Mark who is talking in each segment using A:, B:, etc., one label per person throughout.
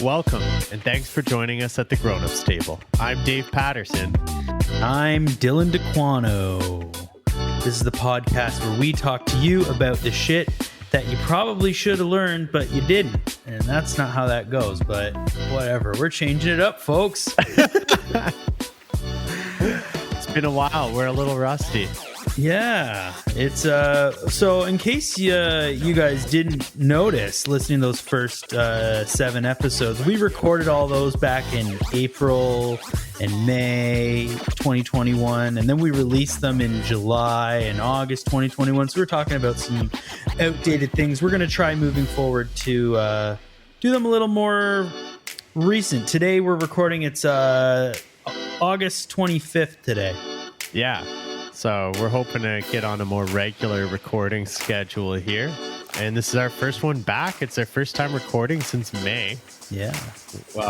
A: Welcome, and thanks for joining us at the Grown-Ups Table. I'm Dave Patterson.
B: I'm Dylan DeQuano. This is the podcast where we talk to you about the shit that you probably should have learned, but you didn't. And that's not how that goes, but whatever. We're changing it up, folks.
A: It's been a while. We're a little rusty.
B: Yeah, it's so in case you guys didn't notice listening to those first 7 episodes, we recorded all those back in April and May 2021, and then we released them in July and August 2021. So we're talking about some outdated things. We're going to try moving forward to do them a little more recent. Today we're recording, it's August 25th today.
A: Yeah. So we're hoping to get on a more regular recording schedule here. And this is our first one back. It's our first time recording since May.
B: Yeah.
A: So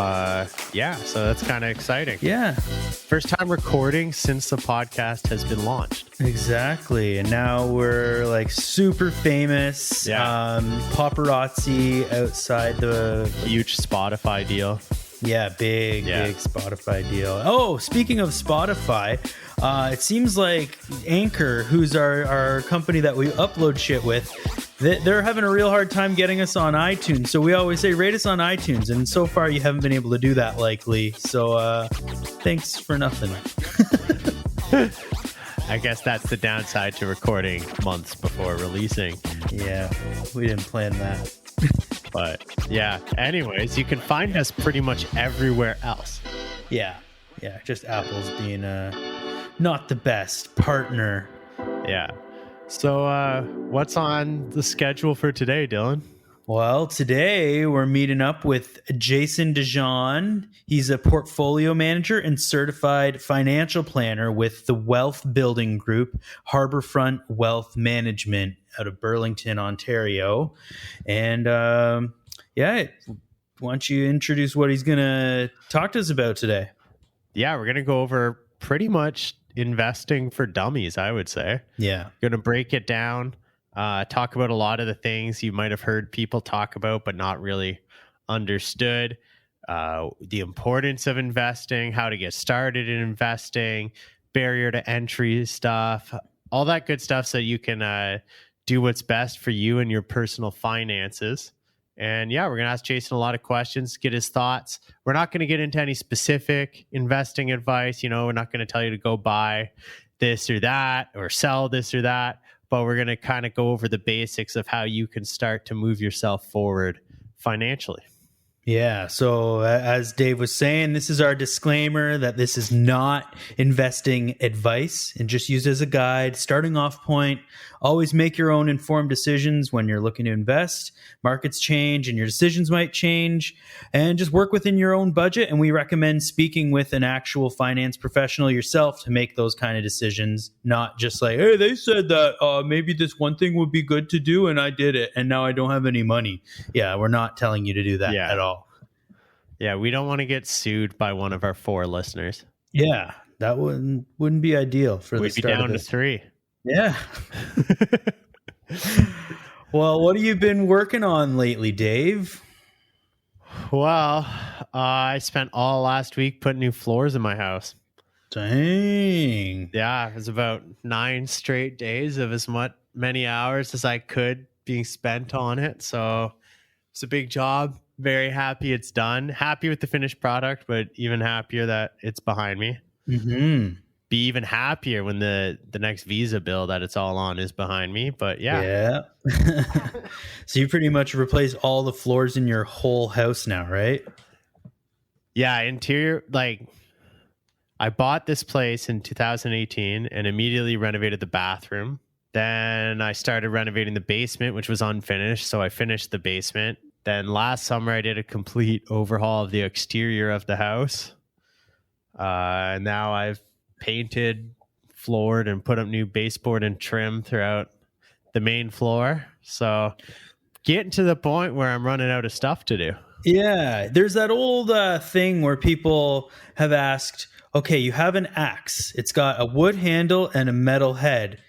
A: that's kind of exciting.
B: Yeah.
A: First time recording since the podcast has been launched.
B: Exactly. And now we're like super famous.
A: Yeah.
B: Paparazzi outside the
A: Huge Spotify deal.
B: Yeah, big Spotify deal. Oh, speaking of Spotify, it seems like Anchor, who's our company that we upload shit with, they're having a real hard time getting us on iTunes. So we always say, rate us on iTunes. And so far, you haven't been able to do that, likely. So thanks for nothing.
A: I guess that's the downside to recording months before releasing.
B: Yeah, we didn't plan that.
A: But yeah, anyways, you can find us pretty much everywhere else.
B: Yeah, just Apple's being not the best partner.
A: Yeah. So what's on the schedule for today, Dylan?
B: Well, today we're meeting up with Jason DeJean. He's a portfolio manager and certified financial planner with the Wealth Building Group, Harborfront Wealth Management out of Burlington, Ontario. And why don't you introduce what he's going to talk to us about today?
A: Yeah, we're going to go over pretty much investing for dummies, I would say.
B: Yeah.
A: Going to break it down. Talk about a lot of the things you might have heard people talk about, but not really understood. The importance of investing, how to get started in investing, barrier to entry stuff, all that good stuff so you can do what's best for you and your personal finances. And yeah, we're going to ask Jason a lot of questions, get his thoughts. We're not going to get into any specific investing advice. We're not going to tell you to go buy this or that or sell this or that. But we're going to kind of go over the basics of how you can start to move yourself forward financially.
B: Yeah. So as Dave was saying, this is our disclaimer that this is not investing advice and just used as a guide. Starting off point, always make your own informed decisions when you're looking to invest. Markets change and your decisions might change, and just work within your own budget. And we recommend speaking with an actual finance professional yourself to make those kind of decisions, not just like, hey, they said that maybe this one thing would be good to do and I did it and now I don't have any money. Yeah, we're not telling you to do that at all.
A: Yeah, we don't want to get sued by one of our 4 listeners.
B: Yeah, that wouldn't be ideal for the start of this.
A: We'd be down to 3.
B: Yeah. Well, what have you been working on lately, Dave?
A: Well, I spent all last week putting new floors in my house.
B: Dang.
A: Yeah, it was about 9 straight days of as many hours as I could being spent on it. So it's a big job. Very happy it's done. Happy with the finished product, but even happier that it's behind me.
B: Mm-hmm.
A: Be even happier when the next Visa bill that it's all on is behind me. But yeah.
B: So you pretty much replace all the floors in your whole house now, right?
A: Yeah, interior, like I bought this place in 2018 and immediately renovated the bathroom. Then I started renovating the basement, which was unfinished. So I finished the basement. Then last summer, I did a complete overhaul of the exterior of the house. And now I've painted, floored, and put up new baseboard and trim throughout the main floor. So getting to the point where I'm running out of stuff to do.
B: Yeah, there's that old thing where people have asked, okay, you have an axe. It's got a wood handle and a metal head.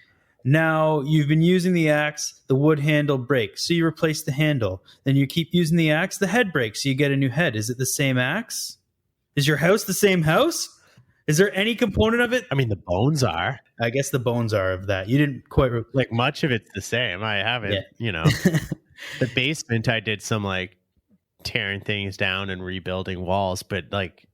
B: Now you've been using the axe, the wood handle breaks, so you replace the handle. Then you keep using the axe, the head breaks, so you get a new head. Is it the same axe? Is your house the same house? Is there any component of it?
A: I mean, the bones are.
B: I guess the bones are of that. You didn't quite...
A: Like, much of it's the same. I haven't, the basement, I did some, like, tearing things down and rebuilding walls, but, like,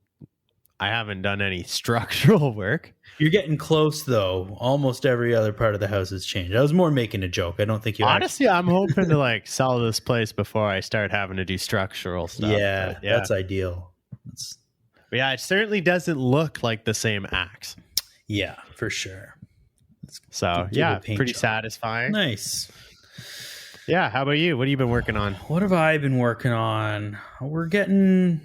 A: I haven't done any structural work.
B: You're getting close, though. Almost every other part of the house has changed. I was more making a joke. I don't think you...
A: Honestly, I'm hoping to, like, sell this place before I start having to do structural stuff.
B: Yeah, that's ideal.
A: But yeah, it certainly doesn't look like the same axe.
B: Yeah, for sure.
A: So, yeah, pretty satisfying.
B: Nice.
A: Yeah, how about you? What have you been working on?
B: What have I been working on? We're getting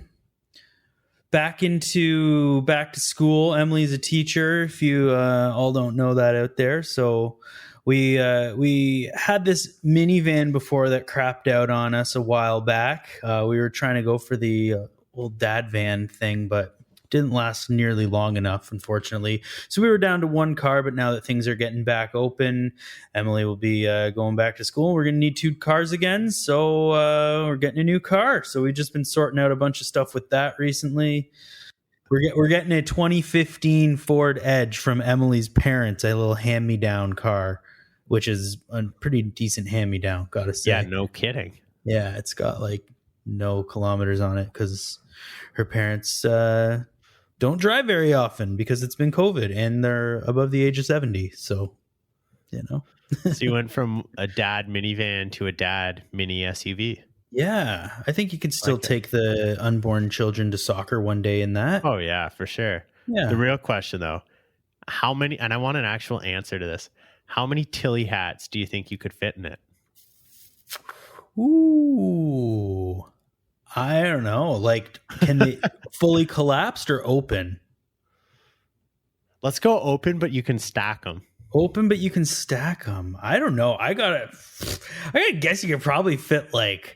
B: back to school. Emily's a teacher, if you all don't know that out there. So we had this minivan before that crapped out on us a while back. We were trying to go for the old dad van thing, but didn't last nearly long enough, unfortunately. So we were down to one car, but now that things are getting back open, Emily will be going back to school. We're going to need 2 cars again, so we're getting a new car. So we've just been sorting out a bunch of stuff with that recently. We're getting a 2015 Ford Edge from Emily's parents, a little hand-me-down car, which is a pretty decent hand-me-down, gotta say.
A: Yeah, no kidding.
B: Yeah, it's got like no kilometers on it because her parents don't drive very often because it's been COVID and they're above the age of 70. So,
A: So you went from a dad minivan to a dad mini SUV.
B: Yeah, I think you can still take the unborn children to soccer one day in that.
A: Oh, yeah, for sure.
B: Yeah.
A: The real question, though, how many, and I want an actual answer to this, how many Tilly hats do you think you could fit in it?
B: Ooh, I don't know. Like, can they fully collapsed or open?
A: Let's go open, but you can stack them.
B: Open, but you can stack them. I don't know. I gotta guess you could probably fit like,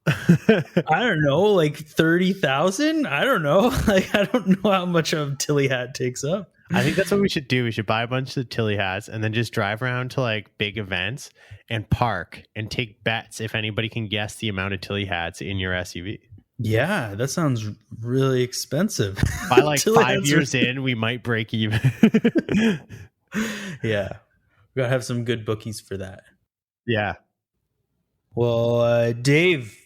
B: I don't know, like 30,000. I don't know. Like, I don't know how much a Tilly hat takes up.
A: I think that's what we should do. We should buy a bunch of Tilly hats and then just drive around to like big events and park and take bets if anybody can guess the amount of Tilly hats in your SUV.
B: Yeah, that sounds really expensive.
A: By like 5 years in, we might break even.
B: Yeah, we gotta have some good bookies for that.
A: Yeah.
B: Well, Dave,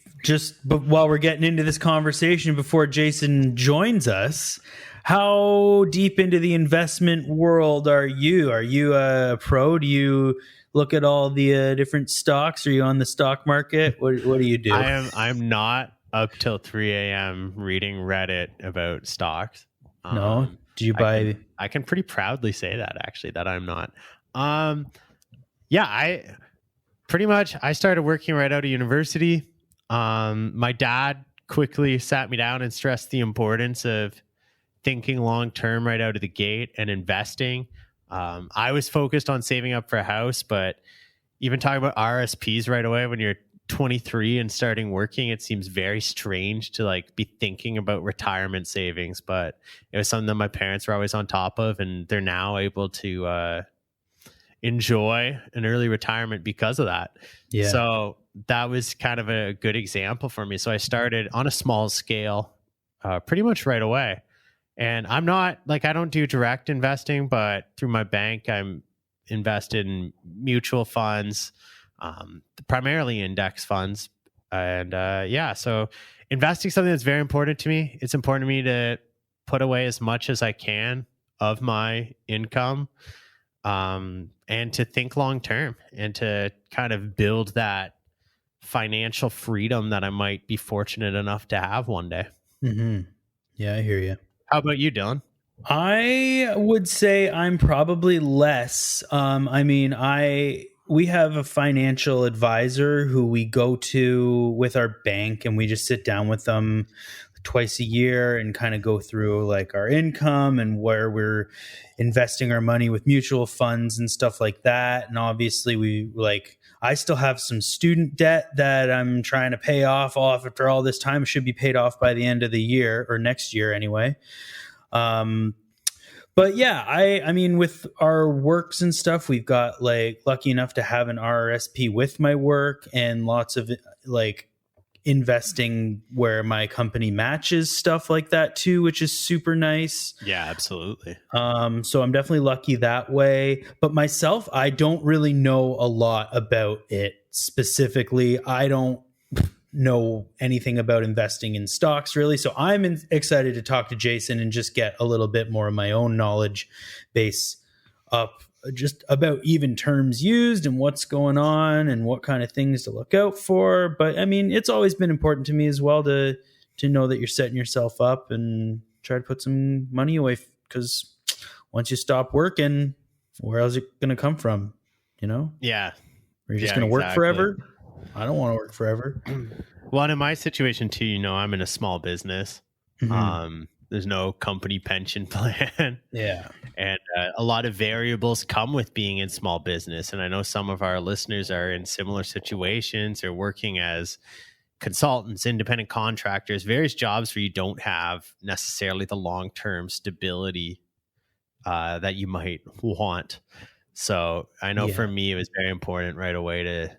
B: but while we're getting into this conversation before Jason joins us, how deep into the investment world are you? Are you a pro? Do you look at all the different stocks? Are you on the stock market? What do you do?
A: I'm not up till 3 a.m. reading Reddit about stocks.
B: No. Do you buy?
A: I can pretty proudly say that, actually, that I'm not. Yeah, I started working right out of university. My dad quickly sat me down and stressed the importance of thinking long term right out of the gate and investing. I was focused on saving up for a house, but even talking about RRSPs right away when you're 23 and starting working, it seems very strange to like be thinking about retirement savings, but it was something that my parents were always on top of, and they're now able to enjoy an early retirement because of that. Yeah. So that was kind of a good example for me. So I started on a small scale pretty much right away. And I'm not like, I don't do direct investing, but through my bank, I'm invested in mutual funds, primarily index funds. And so investing is something that's very important to me. It's important to me to put away as much as I can of my income, and to think long term and to kind of build that financial freedom that I might be fortunate enough to have one day.
B: Mm-hmm. Yeah, I hear you.
A: How about you, Dylan?
B: I would say I'm probably less. We have a financial advisor who we go to with our bank, and we just sit down with them twice a year and kind of go through like our income and where we're investing our money with mutual funds and stuff like that. And obviously I still have some student debt that I'm trying to pay off after all this time. It should be paid off by the end of the year or next year anyway. But But yeah, I mean, with our works and stuff, we've got like lucky enough to have an RRSP with my work and lots of like investing where my company matches stuff like that too, which is super nice.
A: Yeah, absolutely.
B: So I'm definitely lucky that way. But myself, I don't really know a lot about it specifically. I don't know anything about investing in stocks really. So I'm excited to talk to Jason and just get a little bit more of my own knowledge base up just about even terms used and what's going on and what kind of things to look out for. But I mean, it's always been important to me as well to know that you're setting yourself up and try to put some money away, because once you stop working, where else is it going to come from? You know?
A: Yeah.
B: Are you just going to work forever? I don't want to work forever.
A: Well, in my situation too, you know, I'm in a small business. Mm-hmm. There's no company pension plan.
B: Yeah.
A: And a lot of variables come with being in small business. And I know some of our listeners are in similar situations or working as consultants, independent contractors, various jobs where you don't have necessarily the long-term stability that you might want. So I know for me, it was very important right away to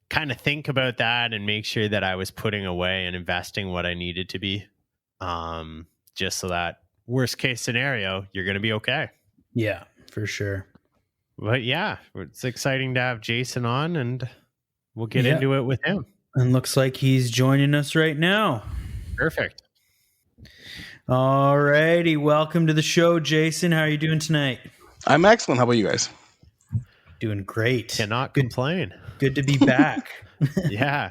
A: kind of think about that and make sure that I was putting away and investing what I needed to be. Just so that worst case scenario, you're going to be okay.
B: Yeah, for sure.
A: But yeah, it's exciting to have Jason on, and we'll get into it with him.
B: And looks like he's joining us right now.
A: Perfect.
B: All righty. Welcome to the show, Jason. How are you doing tonight?
C: I'm excellent. How about you guys?
B: Doing great.
A: Cannot complain.
B: Good to be back.
A: Yeah.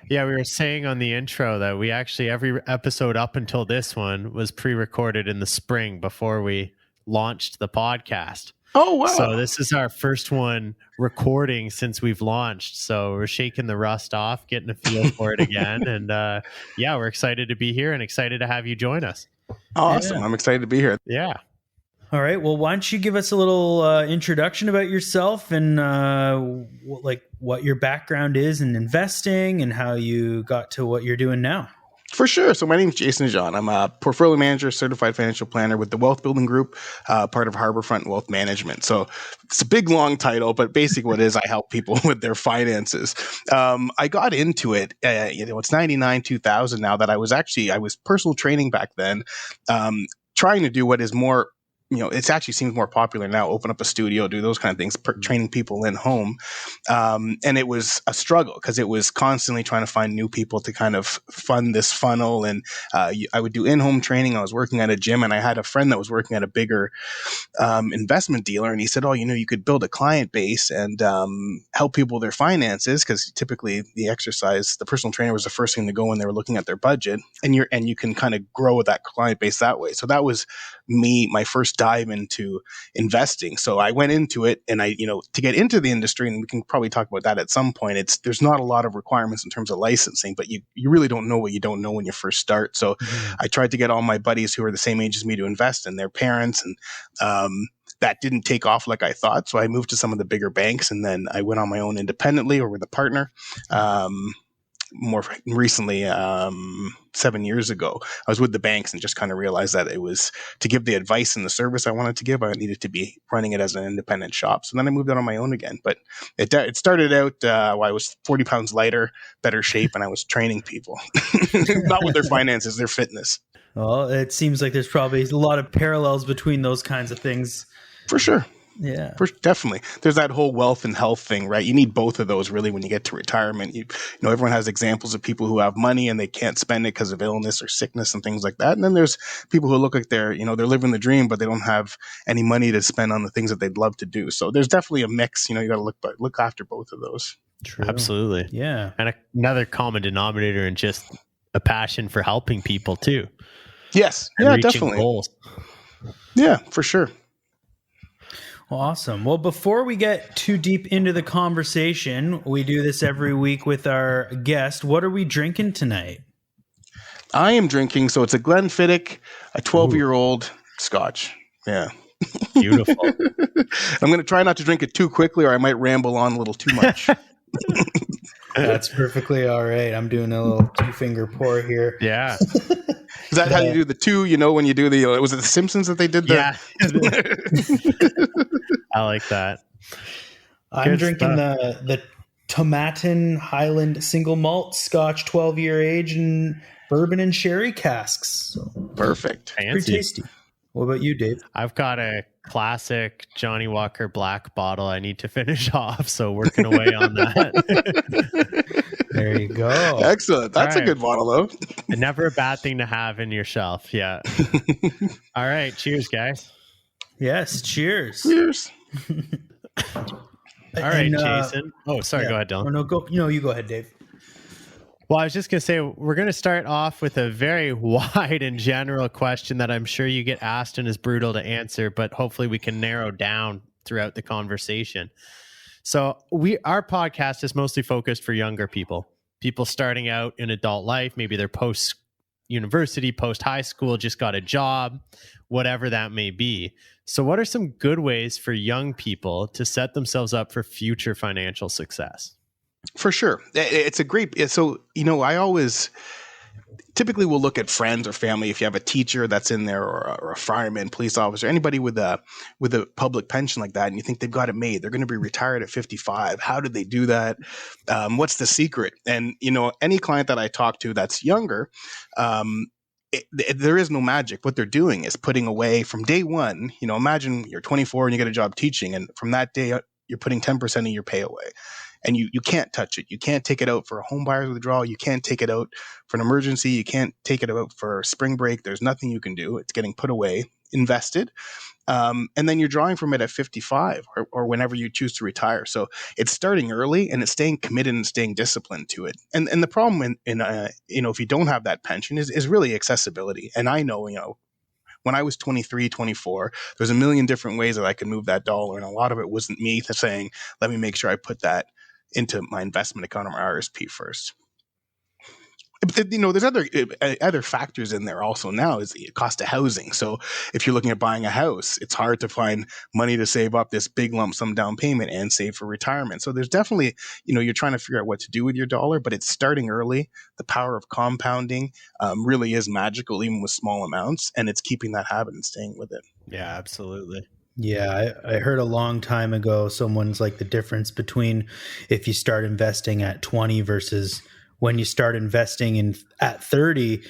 A: Yeah, we were saying on the intro that we actually, every episode up until this one was pre-recorded in the spring before we launched the podcast.
C: Oh, wow.
A: So this is our first one recording since we've launched. So we're shaking the rust off, getting a feel for it again. And yeah, we're excited to be here and excited to have you join us.
C: Awesome.
B: Yeah.
C: I'm excited to be here.
A: Yeah.
B: All right. Well, why don't you give us a little introduction about yourself and what your background is in investing and how you got to what you're doing now?
C: For sure. So my name is Jason DeJean. I'm a portfolio manager, certified financial planner with the Wealth Building Group, part of Harborfront Wealth Management. So it's a big, long title, but basically what it is, I help people with their finances. I got into it, it's 99, 2000 now that I was personal training back then, trying to do what is more, it actually seems more popular now, open up a studio, do those kind of things, training people in home. And it was a struggle because it was constantly trying to find new people to kind of fund this funnel. And I would do in-home training. I was working at a gym, and I had a friend that was working at a bigger investment dealer. And he said, you could build a client base and help people with their finances, because typically the personal trainer was the first thing to go when they were looking at their budget. And you can kind of grow that client base that way. So that was my first dive into investing. So I went into it, and to get into the industry, and we can probably talk about that at some point, there's not a lot of requirements in terms of licensing, but you really don't know what you don't know when you first start. So I tried to get all my buddies who are the same age as me to invest, in their parents, and that didn't take off like I thought. So I moved to some of the bigger banks, and then I went on my own independently or with a partner. More recently, 7 years ago, I was with the banks and just kind of realized that it was to give the advice and the service I wanted to give, I needed to be running it as an independent shop. So then I moved out on my own again. But it started out while I was 40 pounds lighter, better shape, and I was training people, not with their finances, their fitness.
B: Well, it seems like there's probably a lot of parallels between those kinds of things.
C: For sure.
B: Yeah,
C: definitely. There's that whole wealth and health thing, right? You need both of those really when you get to retirement. Everyone has examples of people who have money and they can't spend it because of illness or sickness and things like that. And then there's people who look like they're living the dream, but they don't have any money to spend on the things that they'd love to do. So there's definitely a mix. You got to look after both of those.
B: True.
A: Absolutely.
B: Yeah.
A: And another common denominator in just a passion for helping people too.
C: Yes.
A: And
C: yeah,
A: reaching
C: definitely.
A: Goals.
C: Yeah, for sure.
B: Awesome. Well, before we get too deep into the conversation, we do this every week with our guest. What are we drinking tonight?
C: I am drinking, so it's a Glenfiddich, a 12-year-old Scotch. Yeah.
A: Beautiful.
C: I'm going to try not to drink it too quickly, or I might ramble on a little too much.
B: That's perfectly all right. I'm doing a little 2-finger pour here.
A: Yeah.
C: Is that how you do the two? When you do was it the Simpsons that they did the?
A: Yeah. I like that.
B: I'm
A: Good
B: drinking
A: stuff.
B: the Tomatin Highland single malt Scotch 12-year age and bourbon and sherry casks. So
C: Perfect.
B: pretty
A: Fancy.
B: tasty. What about you, Dave?
A: I've got a classic Johnny Walker Black bottle I need to finish off, so working away on that.
B: There you go.
C: Excellent. That's
A: All
C: a
A: right.
C: good bottle, though.
A: Never a bad thing to have in your shelf. Yeah. All right. Cheers, guys.
B: Yes. Cheers.
C: Cheers.
A: All right, Jason. Oh, sorry.
B: yeah.
A: Go ahead, Dylan.
B: Oh, no, go. You go ahead, Dave.
A: Well, I was just going to say, we're going to start off with a very wide and general question that I'm sure you get asked and is brutal to answer, but hopefully we can narrow down throughout the conversation. So our podcast is mostly focused for younger people starting out in adult life. Maybe they're post university, post high school, just got a job, whatever that may be. So what are some good ways for young people to set themselves up for future financial success?
C: For sure. It's a great, so, I always typically will look at friends or family. If you have a teacher that's in there or a fireman, police officer, anybody with a public pension like that, and you think they've got it made, they're going to be retired at 55. How did they do that? What's the secret? And, any client that I talk to that's younger, there is no magic. What they're doing is putting away from day one. Imagine you're 24 and you get a job teaching, and from that day, you're putting 10% of your pay away. And you can't touch it. You can't take it out for a home buyer's withdrawal. You can't take it out for an emergency. You can't take it out for spring break. There's nothing you can do. It's getting put away, invested. And then you're drawing from it at 55 or whenever you choose to retire. So it's starting early and it's staying committed and staying disciplined to it. And the problem if you don't have that pension is really accessibility. And I know, when I was 23, 24, there's a million different ways that I could move that dollar. And a lot of it wasn't me saying, let me make sure I put that into my investment account or my RRSP first. But, there's other factors in there also now is the cost of housing. So if you're looking at buying a house, it's hard to find money to save up this big lump sum down payment and save for retirement. So there's definitely, you're trying to figure out what to do with your dollar, but it's starting early. The power of compounding really is magical, even with small amounts, and it's keeping that habit and staying with it.
A: Yeah, absolutely.
B: Yeah, I heard a long time ago, someone's like the difference between if you start investing at 20 versus when you start investing at 30,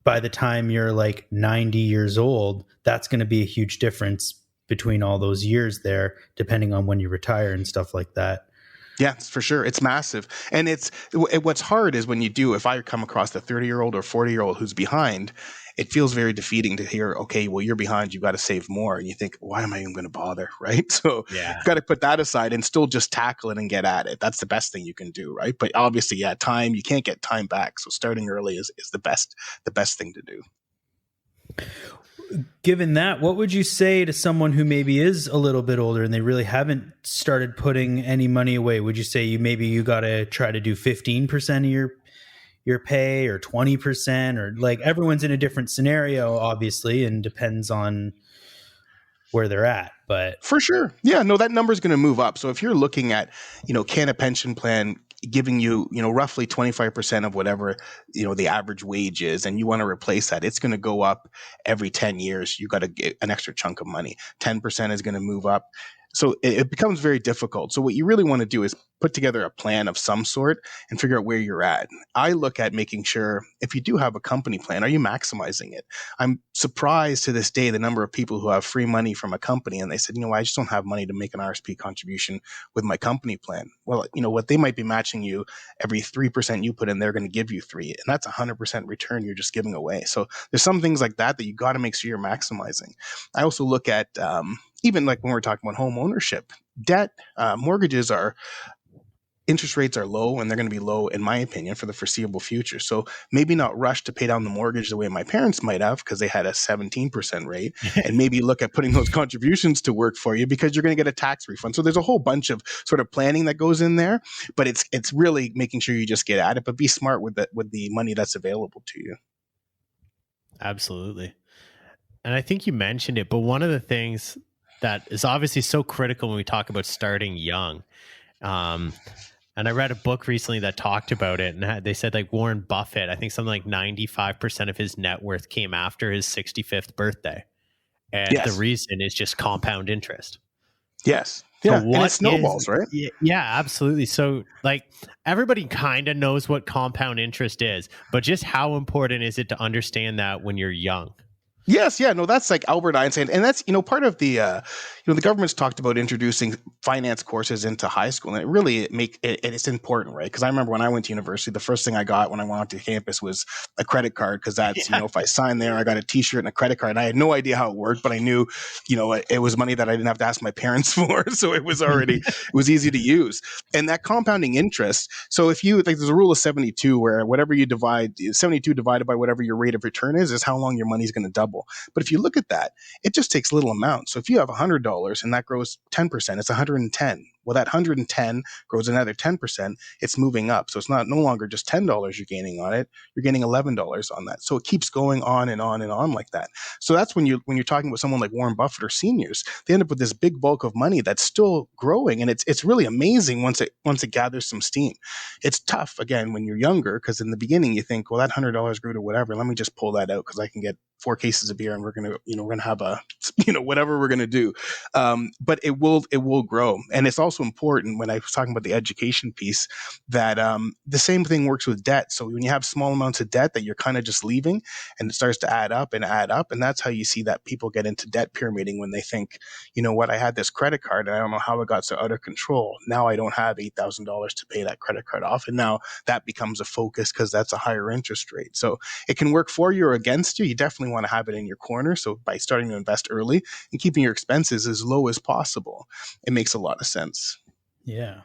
B: by the time you're like 90 years old, that's going to be a huge difference between all those years there, depending on when you retire and stuff like that.
C: Yeah, for sure. It's massive. And what's hard is when you do, if I come across the 30-year-old or 40-year-old who's behind, it feels very defeating to hear, okay, well, you're behind, you got to save more. And you think, why am I even going to bother? Right. So you've got to put that aside and still just tackle it and get at it. That's the best thing you can do. Right. But obviously, time, you can't get time back. So starting early is the best thing to do.
B: Given that, what would you say to someone who maybe is a little bit older and they really haven't started putting any money away? Would you say you got to try to do 15% of your pay or 20%, or like everyone's in a different scenario, obviously, and depends on where they're at, but
C: for sure. Yeah, no, that number is going to move up. So if you're looking at, can a pension plan giving you, roughly 25% of whatever, the average wage is, and you want to replace that, it's going to go up every 10 years. You got to get an extra chunk of money. 10% is going to move up. So it becomes very difficult. So what you really want to do is put together a plan of some sort and figure out where you're at. I look at making sure, if you do have a company plan, are you maximizing it? I'm surprised to this day the number of people who have free money from a company and they said, I just don't have money to make an RSP contribution with my company plan. Well, what they might be matching you every 3% you put in, they're going to give you 3%. And that's 100% return you're just giving away. So there's some things like that you got to make sure you're maximizing. I also look at even like when we're talking about home ownership, debt, mortgages interest rates are low, and they're going to be low, in my opinion, for the foreseeable future. So maybe not rush to pay down the mortgage the way my parents might have because they had a 17% rate, and maybe look at putting those contributions to work for you because you're going to get a tax refund. So there's a whole bunch of sort of planning that goes in there, but it's really making sure you just get at it, but be smart with the money that's available to you.
A: Absolutely. And I think you mentioned it, but one of the things that is obviously so critical when we talk about starting young, And I read a book recently that talked about it, and they said like Warren Buffett, I think something like 95% of his net worth came after his 65th birthday. And the
C: Yes.
A: reason is just compound interest.
C: Yes.
A: So
C: Yeah. And it snowballs, right?
A: Yeah, absolutely. So like everybody kind of knows what compound interest is, but just how important is it to understand that when you're young?
C: Yes, yeah, no, that's like Albert Einstein, and that's part of the the government's talked about introducing finance courses into high school, and it really it's important, right? Because I remember when I went to university, the first thing I got when I went to campus was a credit card, because that's if I signed there, I got a T-shirt and a credit card. I had no idea how it worked, but I knew it was money that I didn't have to ask my parents for, so it was already it was easy to use, and that compounding interest. So if you there's a rule of 72 where whatever you divide 72 divided by whatever your rate of return is how long your money's going to double. But if you look at that, it just takes little amounts. So if you have $100 and that grows 10%, it's 110. Well, that 110 grows another 10%. It's moving up. So it's no longer just $10 you're gaining on it. You're gaining $11 on that. So it keeps going on and on and on like that. So that's when you're talking with someone like Warren Buffett or seniors, they end up with this big bulk of money that's still growing. And it's really amazing once it gathers some steam. It's tough, again, when you're younger, because in the beginning you think, well, that $100 grew to whatever. Let me just pull that out because I can get 4 cases of beer and we're going to have a, whatever we're going to do. But it will grow. And it's also important when I was talking about the education piece that the same thing works with debt. So when you have small amounts of debt that you're kind of just leaving and it starts to add up. And that's how you see that people get into debt pyramiding when they think, I had this credit card and I don't know how it got so out of control. Now I don't have $8,000 to pay that credit card off. And now that becomes a focus because that's a higher interest rate. So it can work for you or against you. You definitely want to have it in your corner. So by starting to invest early and keeping your expenses as low as possible, it makes a lot of sense.
B: Yeah.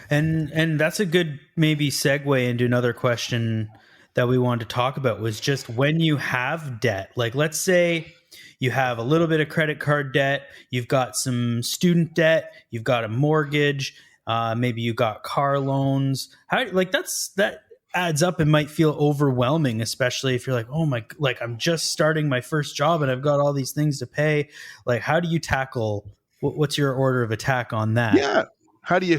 B: And that's a good maybe segue into another question that we wanted to talk about, was just when you have debt, like let's say you have a little bit of credit card debt, you've got some student debt, you've got a mortgage, maybe you got car loans. That adds up and might feel overwhelming, especially if you're like, oh my, like I'm just starting my first job and I've got all these things to pay. Like, how do you tackle, what's your order of attack on that?
C: Yeah. How do you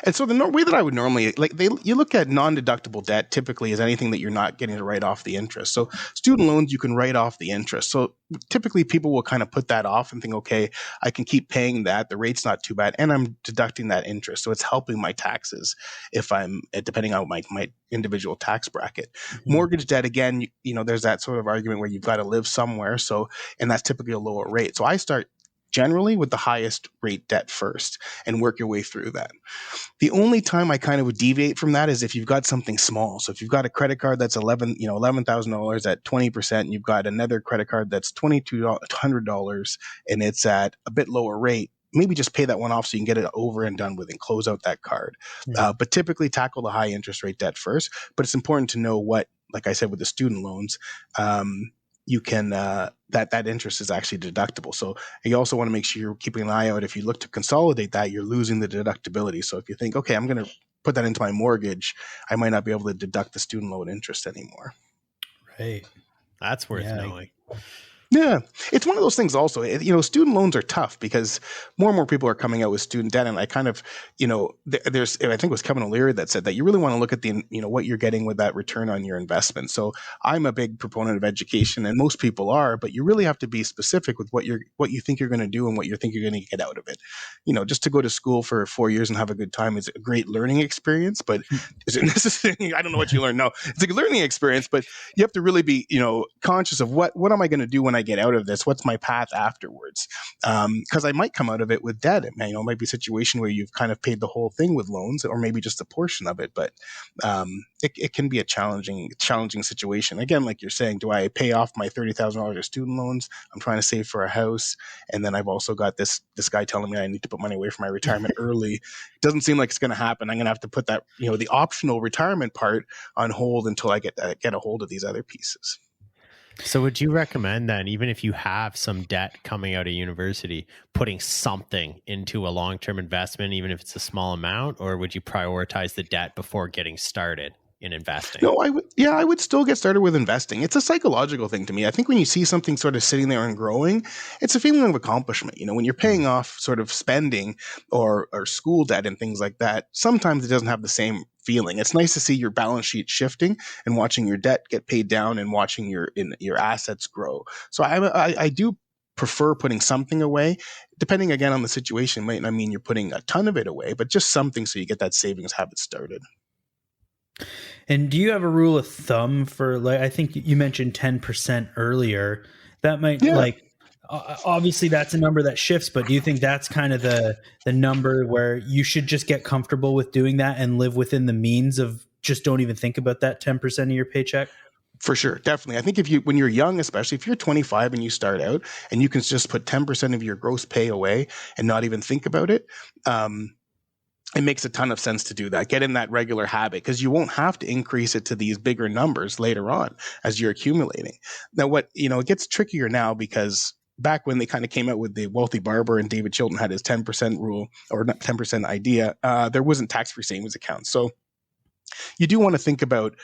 C: and so the way that I would normally, you look at non-deductible debt typically as anything that you're not getting to write off the interest. So student loans, you can write off the interest. So typically people will kind of put that off and think, okay, I can keep paying that. The rate's not too bad. And I'm deducting that interest. So it's helping my taxes if I'm, depending on my individual tax bracket. Mm-hmm. Mortgage debt, again, there's that sort of argument where you've got to live somewhere. So, and that's typically a lower rate. So I start generally with the highest rate debt first and work your way through that. The only time I kind of would deviate from that is if you've got something small. So if you've got a credit card that's $11,000 at 20%, and you've got another credit card that's $2,200 and it's at a bit lower rate, maybe just pay that one off so you can get it over and done with and close out that card. Yeah. But typically tackle the high interest rate debt first. But it's important to know what, like I said, with the student loans, you can that interest is actually deductible. So you also want to make sure you're keeping an eye out. If you look to consolidate that, you're losing the deductibility. So if you think, okay, I'm going to put that into my mortgage, I might not be able to deduct the student loan interest anymore.
B: Right.
A: That's worth knowing.
C: Yeah, it's one of those things also, student loans are tough because more and more people are coming out with student debt. And I kind of, there's, I think it was Kevin O'Leary that said that you really want to look at the, what you're getting with that return on your investment. So I'm a big proponent of education, and most people are, but you really have to be specific with what you think you're going to do and what you think you're going to get out of it. Just to go to school for 4 years and have a good time is a great learning experience, but is it necessary? I don't know what you learn. No, it's a learning experience, but you have to really be, conscious of what am I going to do when I get out of this? What's my path afterwards? Because I might come out of it with debt. It might be a situation where you've kind of paid the whole thing with loans, or maybe just a portion of it. But it can be a challenging situation. Again, like you're saying, do I pay off my $30,000 of student loans? I'm trying to save for a house, and then I've also got this guy telling me I need to put money away for my retirement early. It doesn't seem like it's going to happen. I'm going to have to put that, the optional retirement part on hold until I get a hold of these other pieces.
A: So would you recommend then, even if you have some debt coming out of university, putting something into a long-term investment, even if it's a small amount, or would you prioritize the debt before getting started? in investing?
C: No, I would still get started with investing. It's a psychological thing to me. I think when you see something sort of sitting there and growing, it's a feeling of accomplishment. When you're paying off sort of spending or school debt and things like that, sometimes it doesn't have the same feeling. It's nice to see your balance sheet shifting and watching your debt get paid down and watching your assets grow. So I do prefer putting something away. Depending again on the situation, might not mean you're putting a ton of it away, but just something so you get that savings habit started.
B: And do you have a rule of thumb for, like, I think you mentioned 10% earlier. That might obviously that's a number that shifts, but do you think that's kind of the number where you should just get comfortable with doing that and live within the means of just don't even think about that 10% of your paycheck?
C: For sure. Definitely. I think when you're young, especially if you're 25 and you start out and you can just put 10% of your gross pay away and not even think about it, it makes a ton of sense to do that. Get in that regular habit because you won't have to increase it to these bigger numbers later on as you're accumulating. Now, it gets trickier now because back when they kind of came out with the wealthy barber and David Chilton had his 10% rule or not 10% idea, there wasn't tax-free savings accounts. So you do want to think about,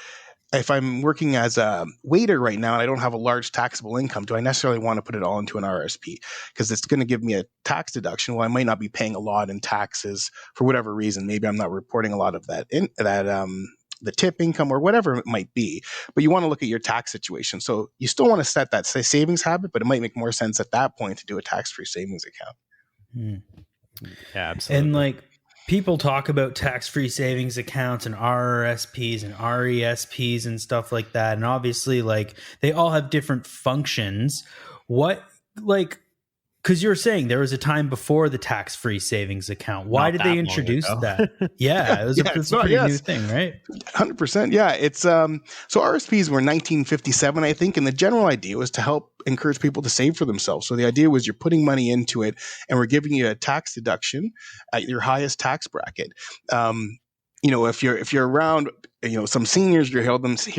C: if I'm working as a waiter right now and I don't have a large taxable income, do I necessarily want to put it all into an RRSP? Because it's going to give me a tax deduction. Well, I might not be paying a lot in taxes for whatever reason. Maybe I'm not reporting a lot of that the tip income or whatever it might be. But you want to look at your tax situation. So you still want to set that savings habit, but it might make more sense at that point to do a tax-free savings account.
A: Yeah, absolutely.
B: And people talk about tax-free savings accounts and RRSPs and RESPs and stuff like that. And obviously, they all have different functions. Because you're saying there was a time before the tax-free savings account. Why did they introduce that? Yeah, it was a pretty new thing, right?
C: 100%. Yeah, it's so RSPs were 1957, I think, and the general idea was to help encourage people to save for themselves. So the idea was you're putting money into it, and we're giving you a tax deduction at your highest tax bracket. If you're around, some seniors, you hear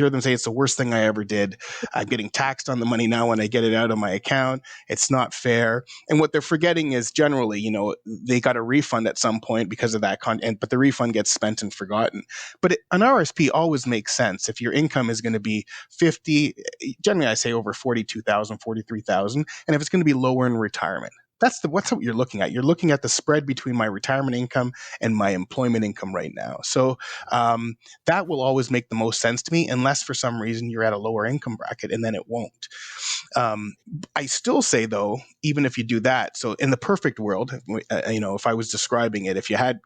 C: them say it's the worst thing I ever did. I'm getting taxed on the money now when I get it out of my account. It's not fair. And what they're forgetting is generally, they got a refund at some point because of that content, but the refund gets spent and forgotten. But an RSP always makes sense if your income is going to be 50, generally I say over 42,000, 43,000, and if it's going to be lower in retirement. That's what you're looking at. You're looking at the spread between my retirement income and my employment income right now. So that will always make the most sense to me, unless for some reason you're at a lower income bracket, and then it won't. I still say, though, even if you do that, so in the perfect world, if I was describing it, if you had,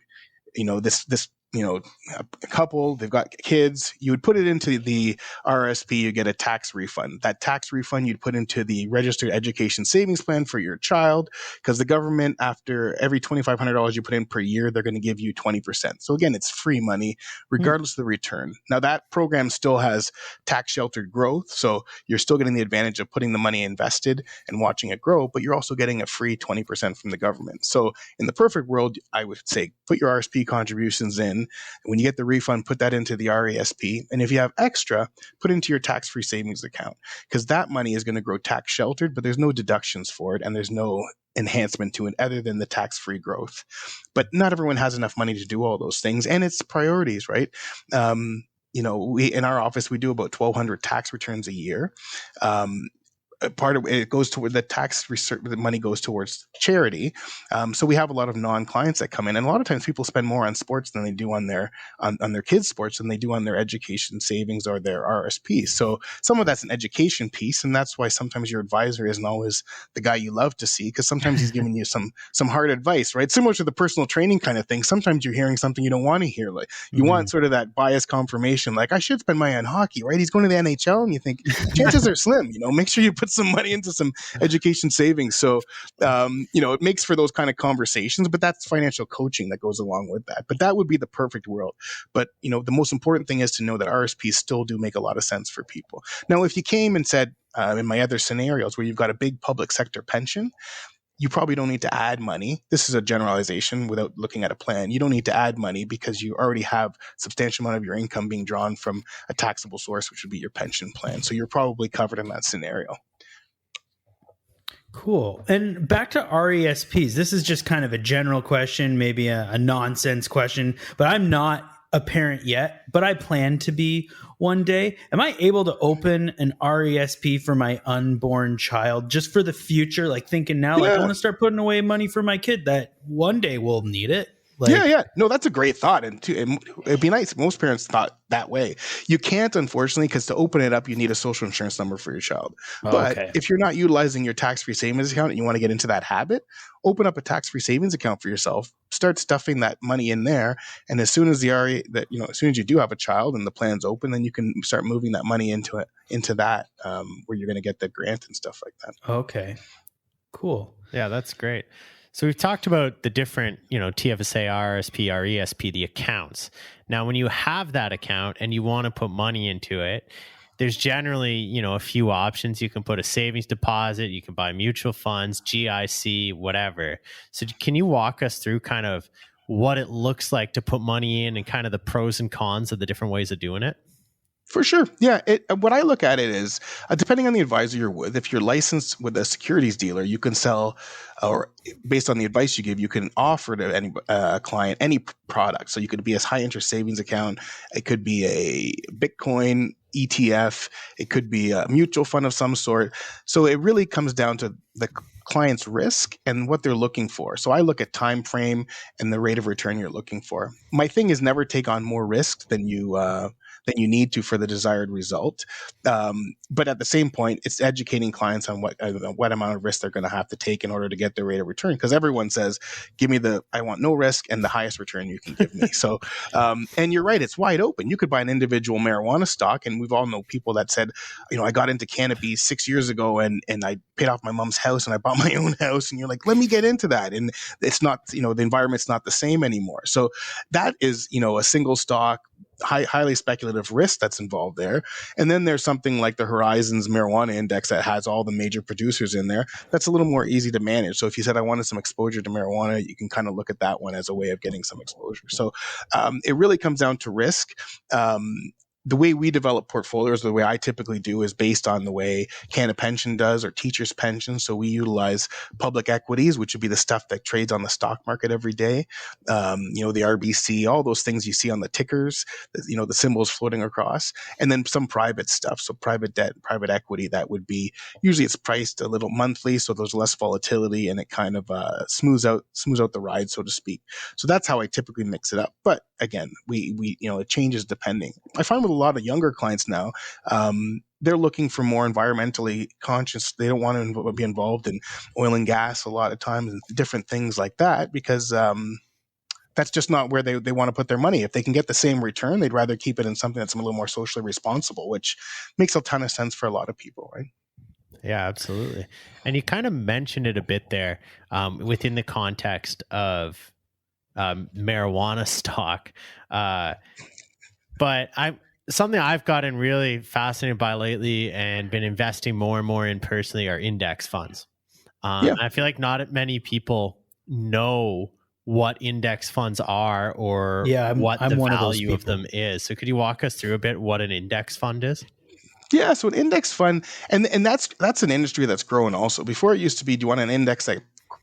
C: this a couple, they've got kids, you would put it into the RRSP, you get a tax refund. That tax refund you'd put into the registered education savings plan for your child, because the government, after every $2,500 you put in per year, they're going to give you 20%. So again, it's free money, regardless of the return. Now that program still has tax sheltered growth. So you're still getting the advantage of putting the money invested and watching it grow, but you're also getting a free 20% from the government. So in the perfect world, I would say put your RSP contributions in. When you get the refund, put that into the RESP. And if you have extra, put into your tax-free savings account, because that money is going to grow tax sheltered, but there's no deductions for it and there's no enhancement to it other than the tax-free growth. But not everyone has enough money to do all those things, and it's priorities, right? We in our office, we do about 1,200 tax returns a year. Part of it goes toward the tax research, the money goes towards charity. So we have a lot of non-clients that come in, and a lot of times people spend more on sports than they do on their kids' sports than they do on their education savings or their RSPs. So some of that's an education piece, and that's why sometimes your advisor isn't always the guy you love to see, because sometimes he's giving you some hard advice, right? Similar to the personal training kind of thing. Sometimes you're hearing something you don't want to hear. Like you want sort of that bias confirmation, like I should spend money on hockey, right? He's going to the NHL, and you think chances are slim. Make sure you put some money into some education savings. So, it makes for those kind of conversations, but that's financial coaching that goes along with that. But that would be the perfect world. But, the most important thing is to know that RSPs still do make a lot of sense for people. Now, if you came and said, in my other scenarios where you've got a big public sector pension, you probably don't need to add money. This is a generalization without looking at a plan. You don't need to add money because you already have a substantial amount of your income being drawn from a taxable source, which would be your pension plan. So you're probably covered in that scenario.
B: Cool. And back to RESPs, this is just kind of a general question, maybe a nonsense question, but I'm not a parent yet, but I plan to be one day. Am I able to open an RESP for my unborn child just for the future? Like thinking now, like I want to start putting away money for my kid that one day will need it. Like,
C: yeah. No, that's a great thought. And it'd be nice. Most parents thought that way. You can't, unfortunately, because to open it up, you need a social insurance number for your child. But if you're not utilizing your tax-free savings account and you want to get into that habit, open up a tax-free savings account for yourself. Start stuffing that money in there. And as soon as as soon as you do have a child and the plan's open, then you can start moving that money into that where you're going to get the grant and stuff like that.
B: Okay, cool.
A: Yeah, that's great. So we've talked about the different, TFSA, RRSP, RESP, the accounts. Now, when you have that account and you want to put money into it, there's generally, a few options. You can put a savings deposit, you can buy mutual funds, GIC, whatever. So can you walk us through kind of what it looks like to put money in and kind of the pros and cons of the different ways of doing it?
C: For sure. Yeah. What I look at it is, depending on the advisor you're with, if you're licensed with a securities dealer, you can sell, or based on the advice you give, you can offer to any client any product. So you could be a high interest savings account. It could be a Bitcoin ETF. It could be a mutual fund of some sort. So it really comes down to the client's risk and what they're looking for. So I look at time frame and the rate of return you're looking for. My thing is never take on more risk than you need to for the desired result. But at the same point, it's educating clients on what amount of risk they're going to have to take in order to get their rate of return. Because everyone says, I want no risk and the highest return you can give me. So, and you're right, it's wide open. You could buy an individual marijuana stock. And we've all known people that said, I got into cannabis 6 years ago and I paid off my mom's house and I bought my own house. And you're like, let me get into that. And it's not, the environment's not the same anymore. So that is, a single stock, highly speculative risk that's involved there. And then there's something like the Horizons Marijuana Index that has all the major producers in there. That's a little more easy to manage. So if you said, I wanted some exposure to marijuana, you can kind of look at that one as a way of getting some exposure. So it really comes down to risk. The way we develop portfolios, the way I typically do, is based on the way Canada Pension does or Teachers Pension. So we utilize public equities, which would be the stuff that trades on the stock market every day. The RBC, all those things you see on the tickers, the symbols floating across, and then some private stuff. So private debt, private equity, that would be, usually it's priced a little monthly, so there's less volatility and it kind of smooths out the ride, so to speak. So that's how I typically mix it up. But again, we it changes depending. I find with a lot of younger clients now, they're looking for more environmentally conscious. They don't want to be involved in oil and gas a lot of times and different things like that because that's just not where they want to put their money. If they can get the same return, they'd rather keep it in something that's a little more socially responsible, which makes a ton of sense for a lot of people, right?
A: Yeah, absolutely. And you kind of mentioned it a bit there within the context of marijuana stock. But something I've gotten really fascinated by lately and been investing more and more in personally are index funds. I feel like not many people know what index funds are or what the value of them is. So could you walk us through a bit what an index fund is?
C: Yeah, so an index fund, and that's an industry that's growing also. Before it used to be, do you want an index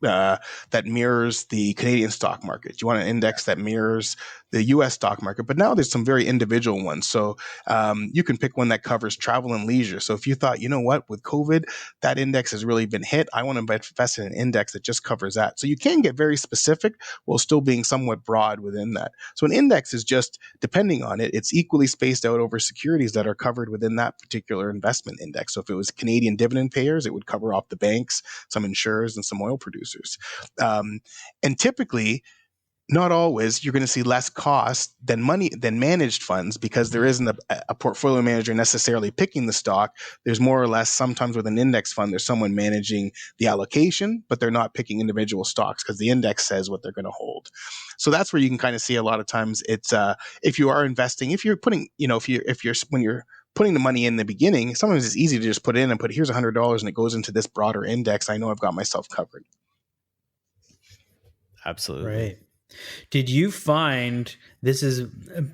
C: that mirrors the Canadian stock market? Do you want an index that mirrors the U.S. stock market? But now there's some very individual ones. So you can pick one that covers travel and leisure. So if you thought, with COVID, that index has really been hit, I want to invest in an index that just covers that. So you can get very specific while still being somewhat broad within that. So an index is just, depending on it, it's equally spaced out over securities that are covered within that particular investment index. So if it was Canadian dividend payers, it would cover off the banks, some insurers, and some oil producers. And typically, not always, you're going to see less cost than managed funds because there isn't a portfolio manager necessarily picking the stock. There's more or less, sometimes with an index fund, there's someone managing the allocation, but they're not picking individual stocks because the index says what they're going to hold. So that's where you can kind of see a lot of times it's if you are investing, if you're putting, when you're putting the money in the beginning, sometimes it's easy to just put in and put, here's $100 and it goes into this broader index. I know I've got myself covered.
A: Absolutely.
B: Right. Did you find, this is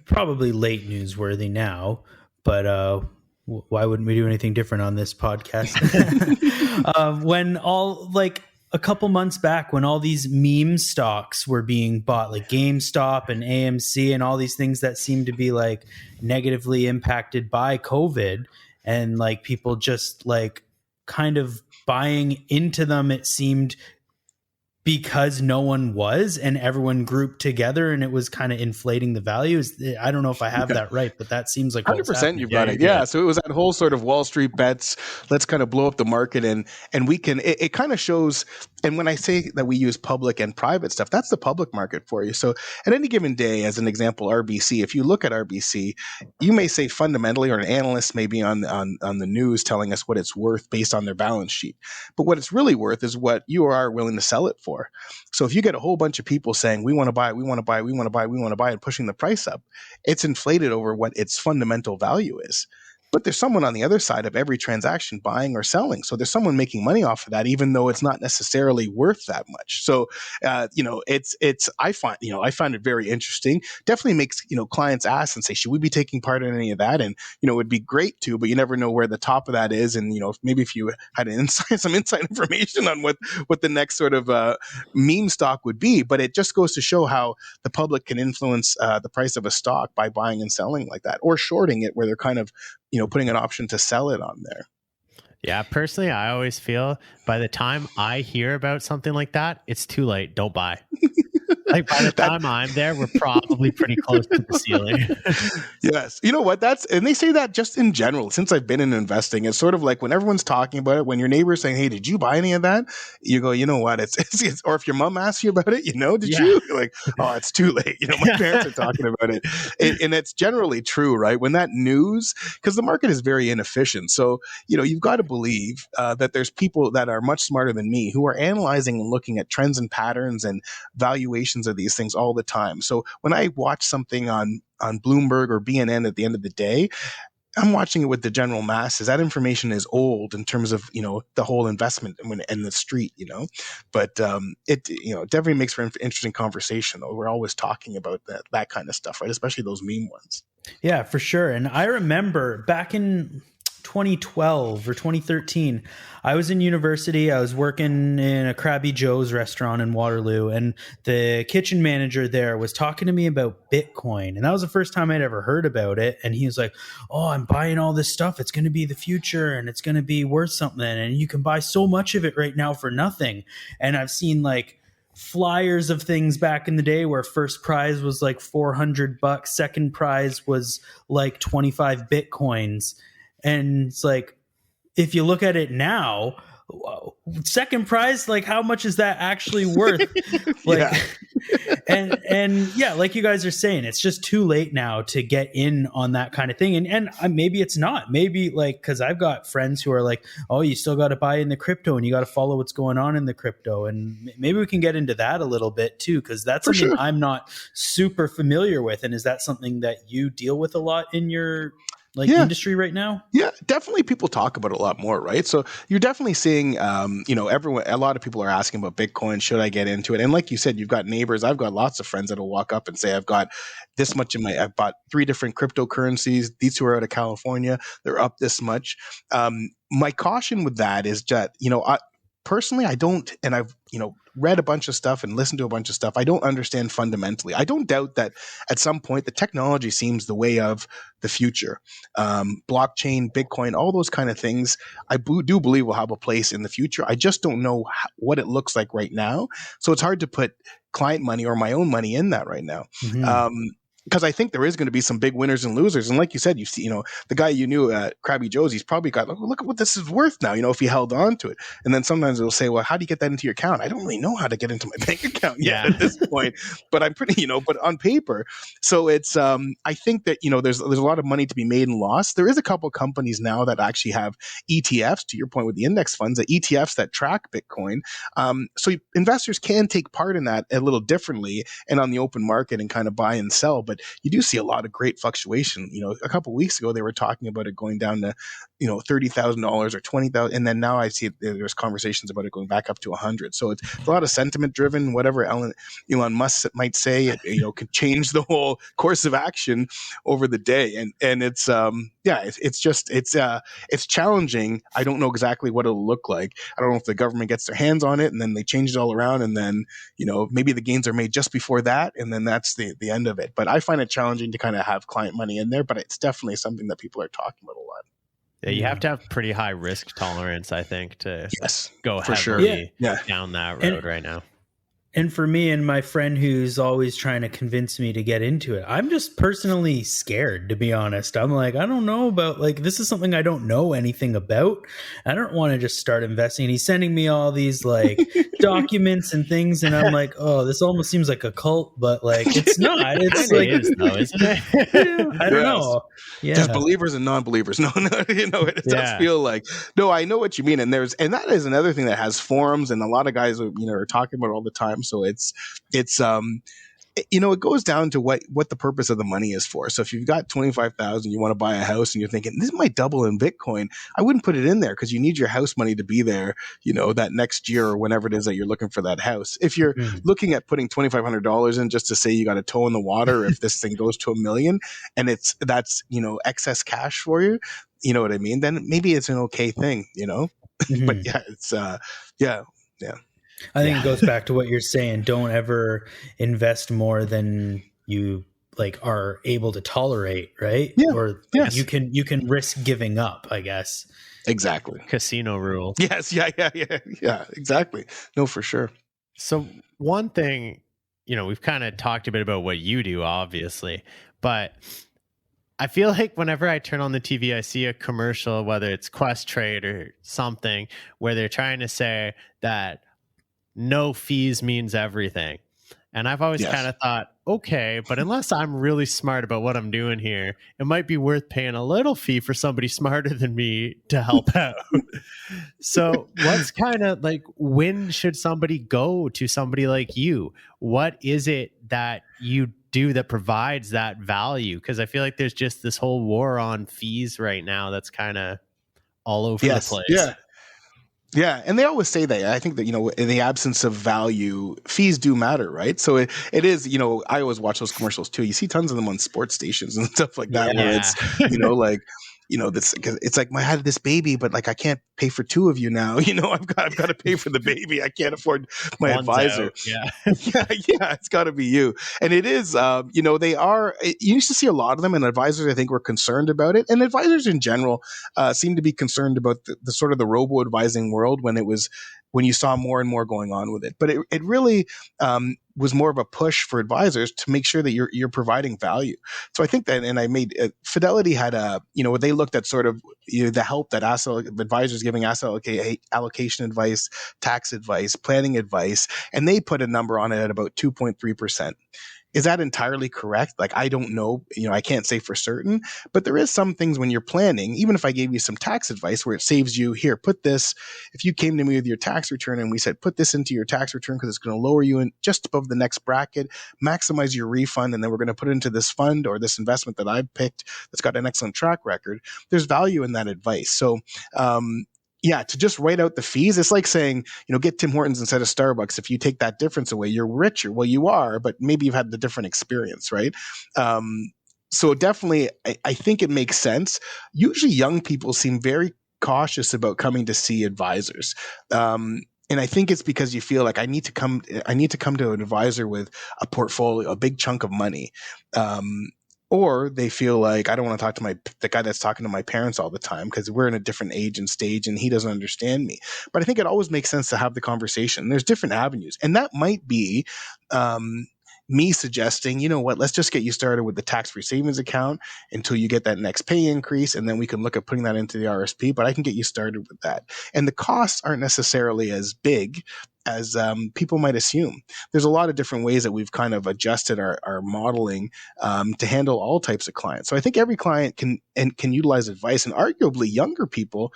B: probably late newsworthy now, but why wouldn't we do anything different on this podcast? When all a couple months back when all these meme stocks were being bought, like GameStop and AMC and all these things that seem to be like negatively impacted by COVID, and like people just like kind of buying into them, it seemed, because no one was, and everyone grouped together, and it was kind of inflating the values. I don't know if I have that right, but that seems like
C: 100% you've got it. Yeah. So it was that whole sort of Wall Street bets. Let's kind of blow up the market, and we can. It kind of shows. And when I say that we use public and private stuff, that's the public market for you. So at any given day, as an example, RBC. If you look at RBC, you may say fundamentally, or an analyst may be on the news telling us what it's worth based on their balance sheet. But what it's really worth is what you are willing to sell it for. So if you get a whole bunch of people saying, we want to buy, we want to buy, we want to buy, we want to buy, and pushing the price up, it's inflated over what its fundamental value is. But there's someone on the other side of every transaction buying or selling. So there's someone making money off of that, even though it's not necessarily worth that much. So, I find it very interesting. Definitely makes, clients ask and say, should we be taking part in any of that? And, it would be great to, but you never know where the top of that is. And, maybe if you had some inside information on what the next sort of meme stock would be, but it just goes to show how the public can influence the price of a stock by buying and selling like that, or shorting it where they're kind of, putting an option to sell it on there.
A: Yeah, personally, I always feel by the time I hear about something like that, it's too late. Don't buy. Like by the time I'm there, we're probably pretty close to the ceiling.
C: Yes. You know what? And they say that just in general, since I've been in investing, it's sort of like when everyone's talking about it, when your neighbor's saying, hey, did you buy any of that? You go, you know what? It's or if your mom asks you about it, did you? You're like, oh, it's too late. My parents are talking about it. And it's generally true, right? When that news, because the market is very inefficient. So, you've got to believe that there's people that are much smarter than me who are analyzing and looking at trends and patterns and valuations of these things all the time. So when I watch something on Bloomberg or BNN at the end of the day, I'm watching it with the general masses. That information is old in terms of, the whole investment and the street, but it definitely makes for an interesting conversation, though. We're always talking about that kind of stuff, right? Especially those meme ones.
B: Yeah, for sure. And I remember back in 2012 or 2013, I was in university. I was working in a Krabby Joe's restaurant in Waterloo, and the kitchen manager there was talking to me about Bitcoin. And that was the first time I'd ever heard about it. And he was like, oh, I'm buying all this stuff. It's going to be the future, and it's going to be worth something. And you can buy so much of it right now for nothing. And I've seen like flyers of things back in the day where first prize was like $400, second prize was like 25 Bitcoins. And it's like, if you look at it now, second prize, like how much is that actually worth? And yeah, like you guys are saying, it's just too late now to get in on that kind of thing. And maybe it's not. Maybe like, because I've got friends who are like, oh, you still got to buy in the crypto and you got to follow what's going on in the crypto. And maybe we can get into that a little bit too, because that's something
C: sure.
B: I'm not super familiar with. And is that something that you deal with a lot in your industry right now?
C: Yeah, definitely. People talk about it a lot more, right? So you're definitely seeing, everyone, a lot of people are asking about Bitcoin. Should I get into it? And like you said, you've got neighbors. I've got lots of friends that'll walk up and say, I've got this much I've bought 3 different cryptocurrencies. These 2 are out of California. They're up this much. My caution with that is that, personally, I don't, and I've, read a bunch of stuff and listened to a bunch of stuff. I don't understand fundamentally. I don't doubt that at some point the technology seems the way of the future. Blockchain, Bitcoin, all those kind of things, I do believe will have a place in the future. I just don't know what it looks like right now. So it's hard to put client money or my own money in that right now.
B: Mm-hmm.
C: Because I think there is going to be some big winners and losers. And like you said, you see, the guy you knew at Krabby Joe's, he's probably got, look at what this is worth now, if he held on to it. And then sometimes they'll say, well, how do you get that into your account? I don't really know how to get into my bank account yet at this point, but I'm pretty, but on paper. So it's, I think that, there's a lot of money to be made and lost. There is a couple of companies now that actually have ETFs, to your point with the index funds, the ETFs that track Bitcoin. So investors can take part in that a little differently and on the open market and kind of buy and sell. But you do see a lot of great fluctuation. A couple of weeks ago, they were talking about it going down to, $30,000 or $20,000. And then now I see there's conversations about it going back up to 100. So it's a lot of sentiment driven, whatever Elon Musk might say, it, could change the whole course of action over the day. And it's, yeah, it's challenging. I don't know exactly what it'll look like. I don't know if the government gets their hands on it and then they change it all around, and then, you know, maybe the gains are made just before that, and then that's the end of it. But I find it challenging to kind of have client money in there, but it's definitely something that people are talking about a lot.
A: Yeah, you have to have pretty high risk tolerance, I think, to go
C: for
A: heavily
C: sure.
A: down that road right now.
B: And for me and my friend who's always trying to convince me to get into it, I'm just personally scared, to be honest. I'm like, I don't know about, like, this is something I don't know anything about. I don't want to just start investing. And he's sending me all these like documents and things. And I'm like, oh, this almost seems like a cult, but like, it's not. It's like,
A: it is though, isn't it?
B: I don't know. Yeah.
C: There's believers and non-believers. No, you know, it does feel like, no, I know what you mean. And that is another thing that has forums, and a lot of guys, you know, are talking about it all the time. So it's you know, it goes down to what the purpose of the money is for. So if you've got 25,000, you want to buy a house and you're thinking this might double in Bitcoin, I wouldn't put it in there, because you need your house money to be there, you know, that next year or whenever it is that you're looking for that house. If you're looking at putting $2,500 in just to say you got a toe in the water if this thing goes to $1 million, and that's, you know, excess cash for you, you know what I mean? Then maybe it's an okay thing, you know. But yeah, it's yeah.
B: I think it goes back to what you're saying. Don't ever invest more than you like are able to tolerate, right?
C: Yeah.
B: Or you can risk giving up, I guess.
C: Exactly.
A: Casino rule.
C: Yes. Yeah. Exactly. No, for sure.
A: So one thing, you know, we've kind of talked a bit about what you do, obviously, but I feel like whenever I turn on the TV, I see a commercial, whether it's Quest Trade or something, where they're trying to say that no fees means everything. And I've always kind of thought, okay, but unless I'm really smart about what I'm doing here, it might be worth paying a little fee for somebody smarter than me to help out. So what's kind of like, when should somebody go to somebody like you? What is it that you do that provides that value? Because I feel like there's just this whole war on fees right now that's kind of all over the place.
C: Yeah, and they always say that. I think that, you know, in the absence of value, fees do matter, right? So it is, you know, I always watch those commercials too. You see tons of them on sports stations and stuff like that, where it's, you know, like, you know, this, it's like, I had this baby, but like, I can't pay for two of you now. You know, I've got to pay for the baby. I can't afford my advisor.
A: Yeah,
C: it's got to be you. And it is, you know, you used to see a lot of them, and advisors, I think, were concerned about it. And advisors in general seem to be concerned about the sort of the robo advising world when you saw more and more going on with it. But it really was more of a push for advisors to make sure that you're providing value. So I think that, and I made Fidelity had you know, they looked at sort of, you know, the help that advisors giving asset allocation advice, tax advice, planning advice, and they put a number on it at about 2.3%. Is that entirely correct? Like, I don't know, you know, I can't say for certain, but there is some things when you're planning, even if I gave you some tax advice where it saves you, here, put this, if you came to me with your tax return and we said, put this into your tax return because it's going to lower you in just above the next bracket, maximize your refund, and then we're going to put it into this fund or this investment that I've picked that's got an excellent track record. There's value in that advice. So, to just write out the fees, it's like saying, you know, get Tim Hortons instead of Starbucks. If you take that difference away, you're richer. Well, you are, but maybe you've had the different experience, right? So definitely, I think it makes sense. Usually young people seem very cautious about coming to see advisors. And I think it's because you feel like I need to come to an advisor with a portfolio, a big chunk of money. Or they feel like, I don't want to talk to the guy that's talking to my parents all the time because we're in a different age and stage and he doesn't understand me. But I think it always makes sense to have the conversation. There's different avenues. And that might be me suggesting, you know what, let's just get you started with the tax-free savings account until you get that next pay increase. And then we can look at putting that into the RSP, but I can get you started with that. And the costs aren't necessarily as big as people might assume. There's a lot of different ways that we've kind of adjusted our modeling to handle all types of clients. So I think every client can utilize advice, and arguably younger people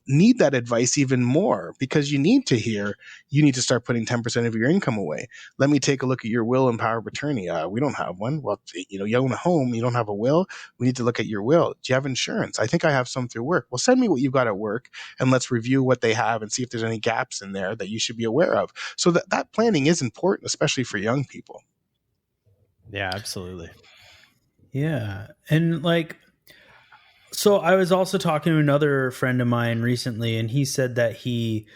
C: need that advice even more, because you need to hear, you need to start putting 10% of your income away. Let me take a look at your will and power of attorney. We don't have one. Well, you know, you own a home, you don't have a will. We need to look at your will. Do you have insurance? I think I have some through work. Well, send me what you've got at work and let's review what they have and see if there's any gaps in there that you should be aware of. So that planning is important, especially for young people.
A: Yeah, absolutely.
B: Yeah. And like, So I was also talking to another friend of mine recently, and he said that he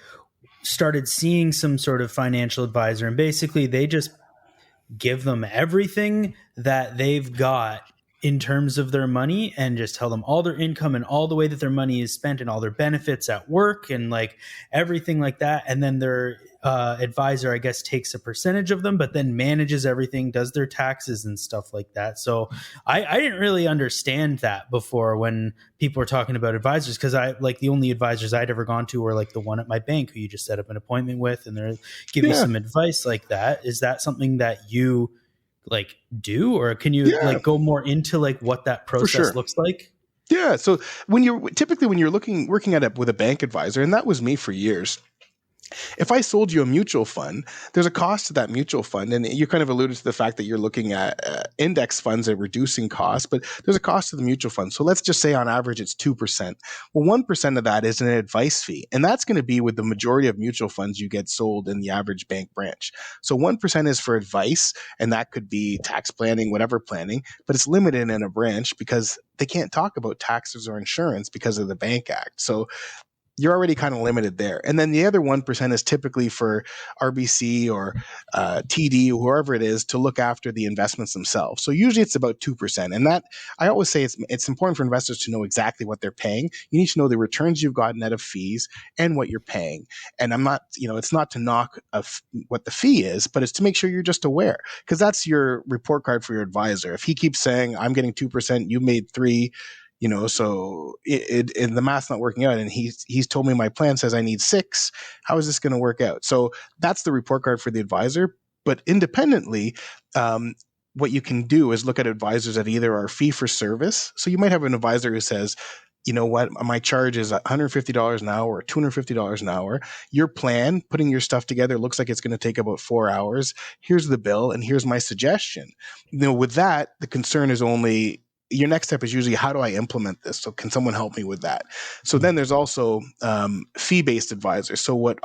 B: started seeing some sort of financial advisor, and basically they just give them everything that they've got in terms of their money and just tell them all their income and all the way that their money is spent and all their benefits at work and like everything like that. And then their advisor, I guess, takes a percentage of them, but then manages everything, does their taxes and stuff like that. So I didn't really understand that before when people were talking about advisors, because I like the only advisors I'd ever gone to were like the one at my bank who you just set up an appointment with and they're give you some advice like that. Is that something that you like do, or can you like go more into like what that process looks like?
C: Yeah. So when you're working at it with a bank advisor, and that was me for years. If I sold you a mutual fund, there's a cost to that mutual fund. And you kind of alluded to the fact that you're looking at index funds at reducing costs, but there's a cost to the mutual fund. So let's just say on average it's 2%. Well, 1% of that is an advice fee. And that's going to be with the majority of mutual funds you get sold in the average bank branch. So 1% is for advice, and that could be tax planning, whatever planning, but it's limited in a branch because they can't talk about taxes or insurance because of the Bank Act. So you're already kind of limited there. And then the other 1% is typically for RBC or TD, whoever it is, to look after the investments themselves. So usually it's about 2%. And that, I always say it's important for investors to know exactly what they're paying. You need to know the returns you've got net of fees and what you're paying. And I'm not, it's not to knock what the fee is, but it's to make sure you're just aware, because that's your report card for your advisor. If he keeps saying, I'm getting 2%, you made 3%, so the math's not working out, and he's told me my plan says I need 6. How is this going to work out? So that's the report card for the advisor. But independently, what you can do is look at advisors that either are fee for service. So you might have an advisor who says, you know what, my charge is $150 an hour or $250 an hour. Your plan, putting your stuff together, looks like it's going to take about 4 hours. Here's the bill, and here's my suggestion. With that, the concern is only, your next step is usually, how do I implement this? So can someone help me with that? So then there's also fee-based advisors. So what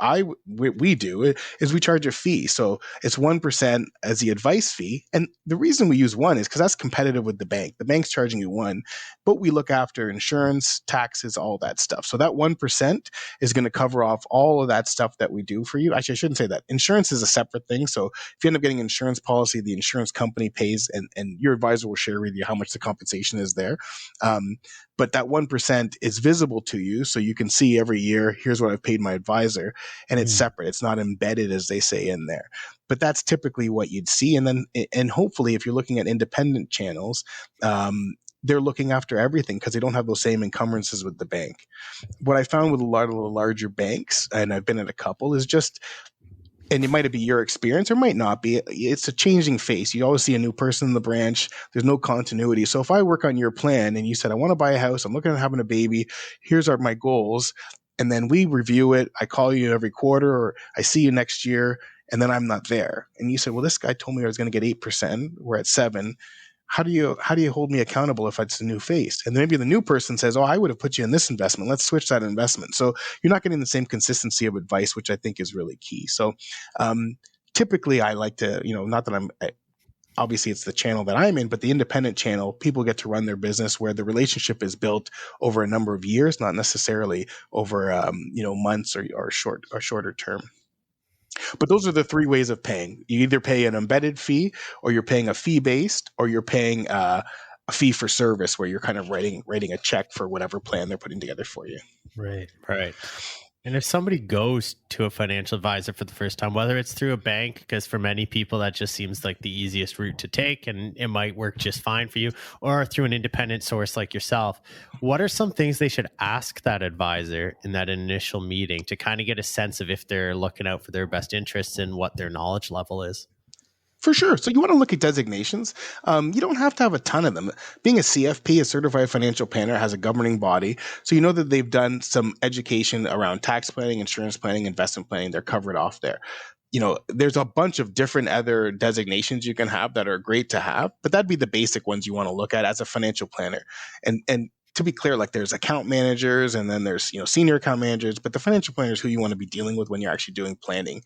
C: we do is we charge a fee. So it's 1% as the advice fee. And the reason we use 1 is because that's competitive with the bank. The bank's charging you 1, but we look after insurance, taxes, all that stuff. So that 1% is going to cover off all of that stuff that we do for you. Actually, I shouldn't say that. Insurance is a separate thing. So if you end up getting an insurance policy, the insurance company pays, and your advisor will share with you how much the compensation is there. But that 1% is visible to you. So you can see every year, here's what I've paid my advisor, and it's separate. It's not embedded, as they say in there. But that's typically what you'd see. And hopefully if you're looking at independent channels, they're looking after everything because they don't have those same encumbrances with the bank. What I found with a lot of the larger banks, and I've been at a couple, is just, and it might be your experience or might not be, it's a changing face. You always see a new person in the branch. There's no continuity. So if I work on your plan and you said, I want to buy a house, I'm looking at having a baby, here's my goals, and then we review it, I call you every quarter, or I see you next year, and then I'm not there. And you said, well, this guy told me I was going to get 8%. We're at 7%. How do you hold me accountable if it's a new face? And then maybe the new person says, oh, I would have put you in this investment. Let's switch that investment. So you're not getting the same consistency of advice, which I think is really key. So typically I like to, not that obviously it's the channel that I'm in, but the independent channel, people get to run their business where the relationship is built over a number of years, not necessarily over, months or shorter term. But those are the 3 ways of paying. You either pay an embedded fee, or you're paying a fee-based, or you're paying a fee for service, where you're kind of writing a check for whatever plan they're putting together for you.
B: Right.
A: And if somebody goes to a financial advisor for the first time, whether it's through a bank, because for many people that just seems like the easiest route to take and it might work just fine for you, or through an independent source like yourself, what are some things they should ask that advisor in that initial meeting to kind of get a sense of if they're looking out for their best interests and what their knowledge level is?
C: For sure. So you want to look at designations. You don't have to have a ton of them. Being a CFP, a certified financial planner, has a governing body. So you know that they've done some education around tax planning, insurance planning, investment planning. They're covered off there. There's a bunch of different other designations you can have that are great to have, but that'd be the basic ones you want to look at as a financial planner. And to be clear, like there's account managers, and then there's, senior account managers, but the financial planner is who you want to be dealing with when you're actually doing planning.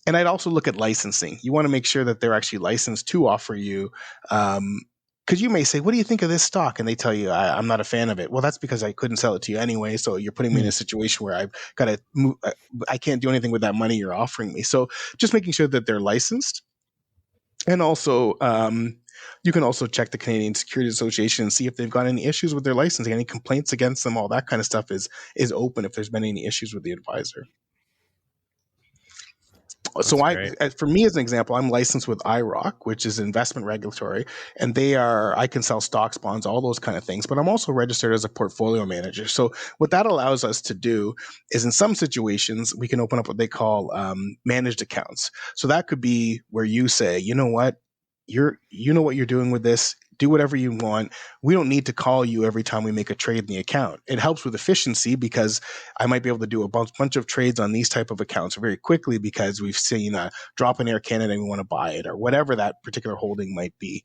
C: And I'd also look at licensing. You want to make sure that they're actually licensed to offer you because you may say, what do you think of this stock? And they tell you, I'm not a fan of it. Well, that's because I couldn't sell it to you anyway. So you're putting me in a situation where I've got to move. I can't do anything with that money you're offering me. So just making sure that they're licensed. And also, you can also check the Canadian Securities Association and see if they've got any issues with their licensing, any complaints against them. All that kind of stuff is open if there's been any issues with the advisor. So for me, as an example, I'm licensed with IROC, which is investment regulatory, and I can sell stocks, bonds, all those kind of things, but I'm also registered as a portfolio manager. So what that allows us to do is in some situations, we can open up what they call managed accounts. So that could be where you say, you know what, you know what you're doing with this. Do whatever you want. We don't need to call you every time we make a trade in the account. It helps with efficiency because I might be able to do a bunch of trades on these type of accounts very quickly because we've seen a drop in Air Canada and we want to buy it or whatever that particular holding might be.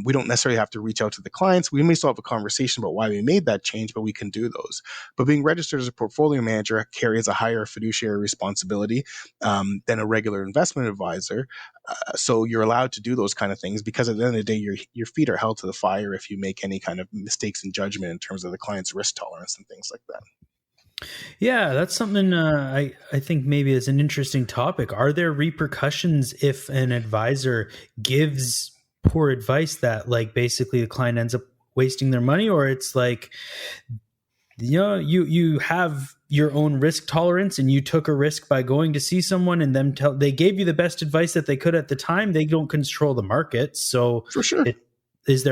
C: We don't necessarily have to reach out to the clients. We may still have a conversation about why we made that change, but we can do those. But being registered as a portfolio manager carries a higher fiduciary responsibility than a regular investment advisor. So you're allowed to do those kind of things because at the end of the day, your feet are held to the fire if you make any kind of mistakes in judgment in terms of the client's risk tolerance and things like that.
B: Yeah, that's something I think maybe is an interesting topic. Are there repercussions if an advisor gives poor advice that like basically the client ends up wasting their money, or it's like, you know, you have your own risk tolerance and you took a risk by going to see someone and they gave you the best advice that they could at the time. They don't control the market. So
C: for sure.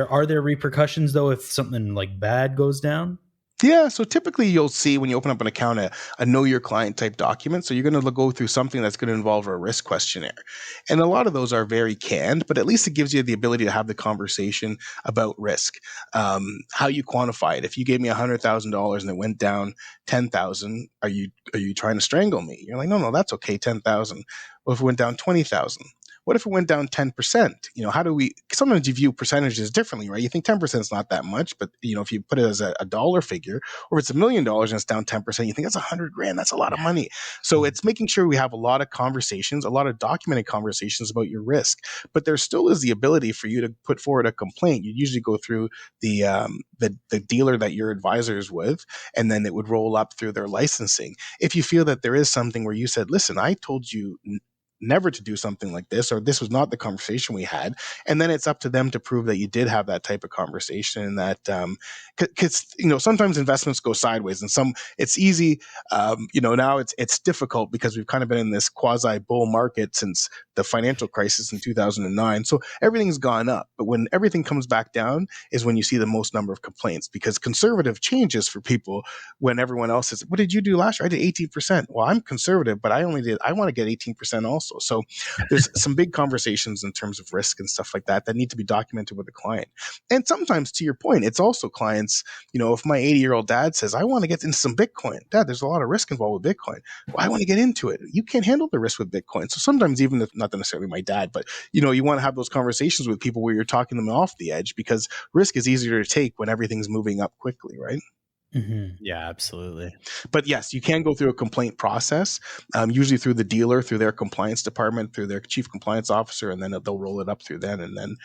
B: Are there repercussions though if something like bad goes down?
C: Yeah, so typically you'll see when you open up an account a know your client type document. So you're going to go through something that's going to involve a risk questionnaire. And a lot of those are very canned, but at least it gives you the ability to have the conversation about risk, how you quantify it. If you gave me $100,000 and it went down 10,000, are you trying to strangle me? You're like, no, that's okay, 10,000. Well, if it went down 20,000? What if it went down 10%? You know, sometimes you view percentages differently, right? You think 10% is not that much, but you know, if you put it as a dollar figure, or if it's $1 million and it's down 10%, you think that's $100,000. That's a lot of money. So it's making sure we have a lot of conversations, a lot of documented conversations about your risk, but there still is the ability for you to put forward a complaint. You usually go through the dealer that your advisor is with, and then it would roll up through their licensing. If you feel that there is something where you said, listen, I told you never to do something like this, or this was not the conversation we had, and then it's up to them to prove that you did have that type of conversation. And that because you know, sometimes investments go sideways, and it's easy, you know, now it's difficult because we've kind of been in this quasi bull market since the financial crisis in 2009. So everything's gone up, but when everything comes back down is when you see the most number of complaints, because conservative changes for people when everyone else says, what did you do last year? I did 18%. Well, I'm conservative, but I want to get 18% also. So there's some big conversations in terms of risk and stuff like that need to be documented with the client. And sometimes, to your point, it's also clients, you know, if my 80-year-old dad says, I want to get into some Bitcoin. Dad, there's a lot of risk involved with Bitcoin. Well, I want to get into it. You can't handle the risk with Bitcoin. So sometimes, even if not necessarily my dad, but, you know, you want to have those conversations with people where you're talking them off the edge, because risk is easier to take when everything's moving up quickly, right?
B: Mm-hmm.
A: Yeah, absolutely.
C: But yes, you can go through a complaint process, usually through the dealer, through their compliance department, through their chief compliance officer, and then they'll roll it up through then, and then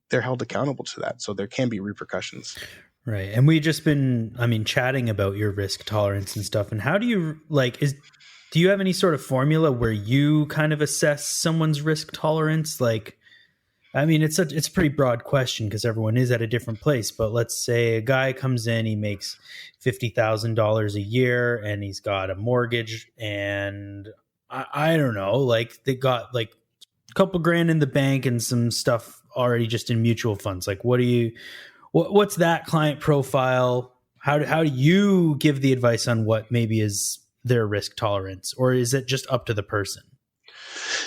C: they're held accountable to that. So there can be repercussions.
B: Right. And we've just been, chatting about your risk tolerance and stuff. And how do you do you have any sort of formula where you kind of assess someone's risk tolerance? It's a pretty broad question because everyone is at a different place. But let's say a guy comes in, he makes $50,000 a year, and he's got a mortgage, and I don't know, they got a couple grand in the bank and some stuff already just in mutual funds. What's that client profile? How do you give the advice on what maybe is their risk tolerance, or is it just up to the person?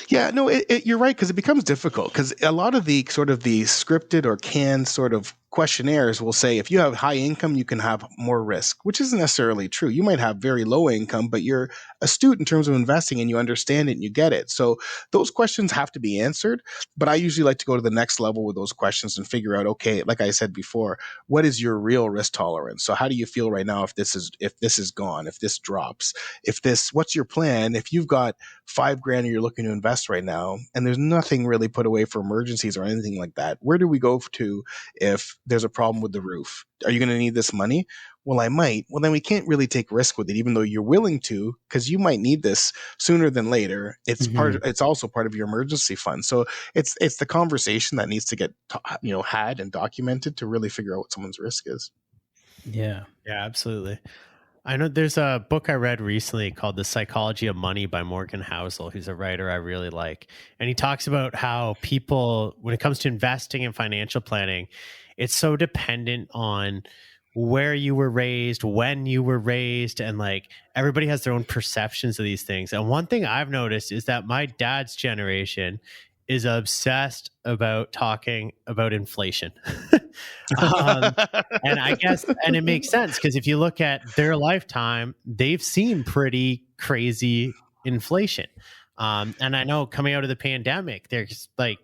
C: Yeah, no, you're right, because it becomes difficult because a lot of the sort of the scripted or canned sort of questionnaires will say if you have high income, you can have more risk, which isn't necessarily true. You might have very low income, but you're astute in terms of investing and you understand it and you get it. So those questions have to be answered. But I usually like to go to the next level with those questions and figure out, okay, like I said before, what is your real risk tolerance? So how do you feel right now if this is gone, if this drops, what's your plan? If you've got $5,000 you're looking to invest right now and there's nothing really put away for emergencies or anything like that, where do we go to if there's a problem with the roof? Are you going to need this money? Well, I might. Well, then we can't really take risk with it, even though you're willing to, because you might need this sooner than later. It's also part of your emergency fund. So it's the conversation that needs to get had and documented to really figure out what someone's risk is.
A: Yeah, absolutely. I know there's a book I read recently called The Psychology of Money by Morgan Housel, who's a writer I really like. And he talks about how people, when it comes to investing and financial planning, it's so dependent on where you were raised, when you were raised, and like everybody has their own perceptions of these things. And one thing I've noticed is that my dad's generation is obsessed about talking about inflation. And I guess, and it makes sense because if you look at their lifetime, they've seen pretty crazy inflation. And I know coming out of the pandemic, there's like,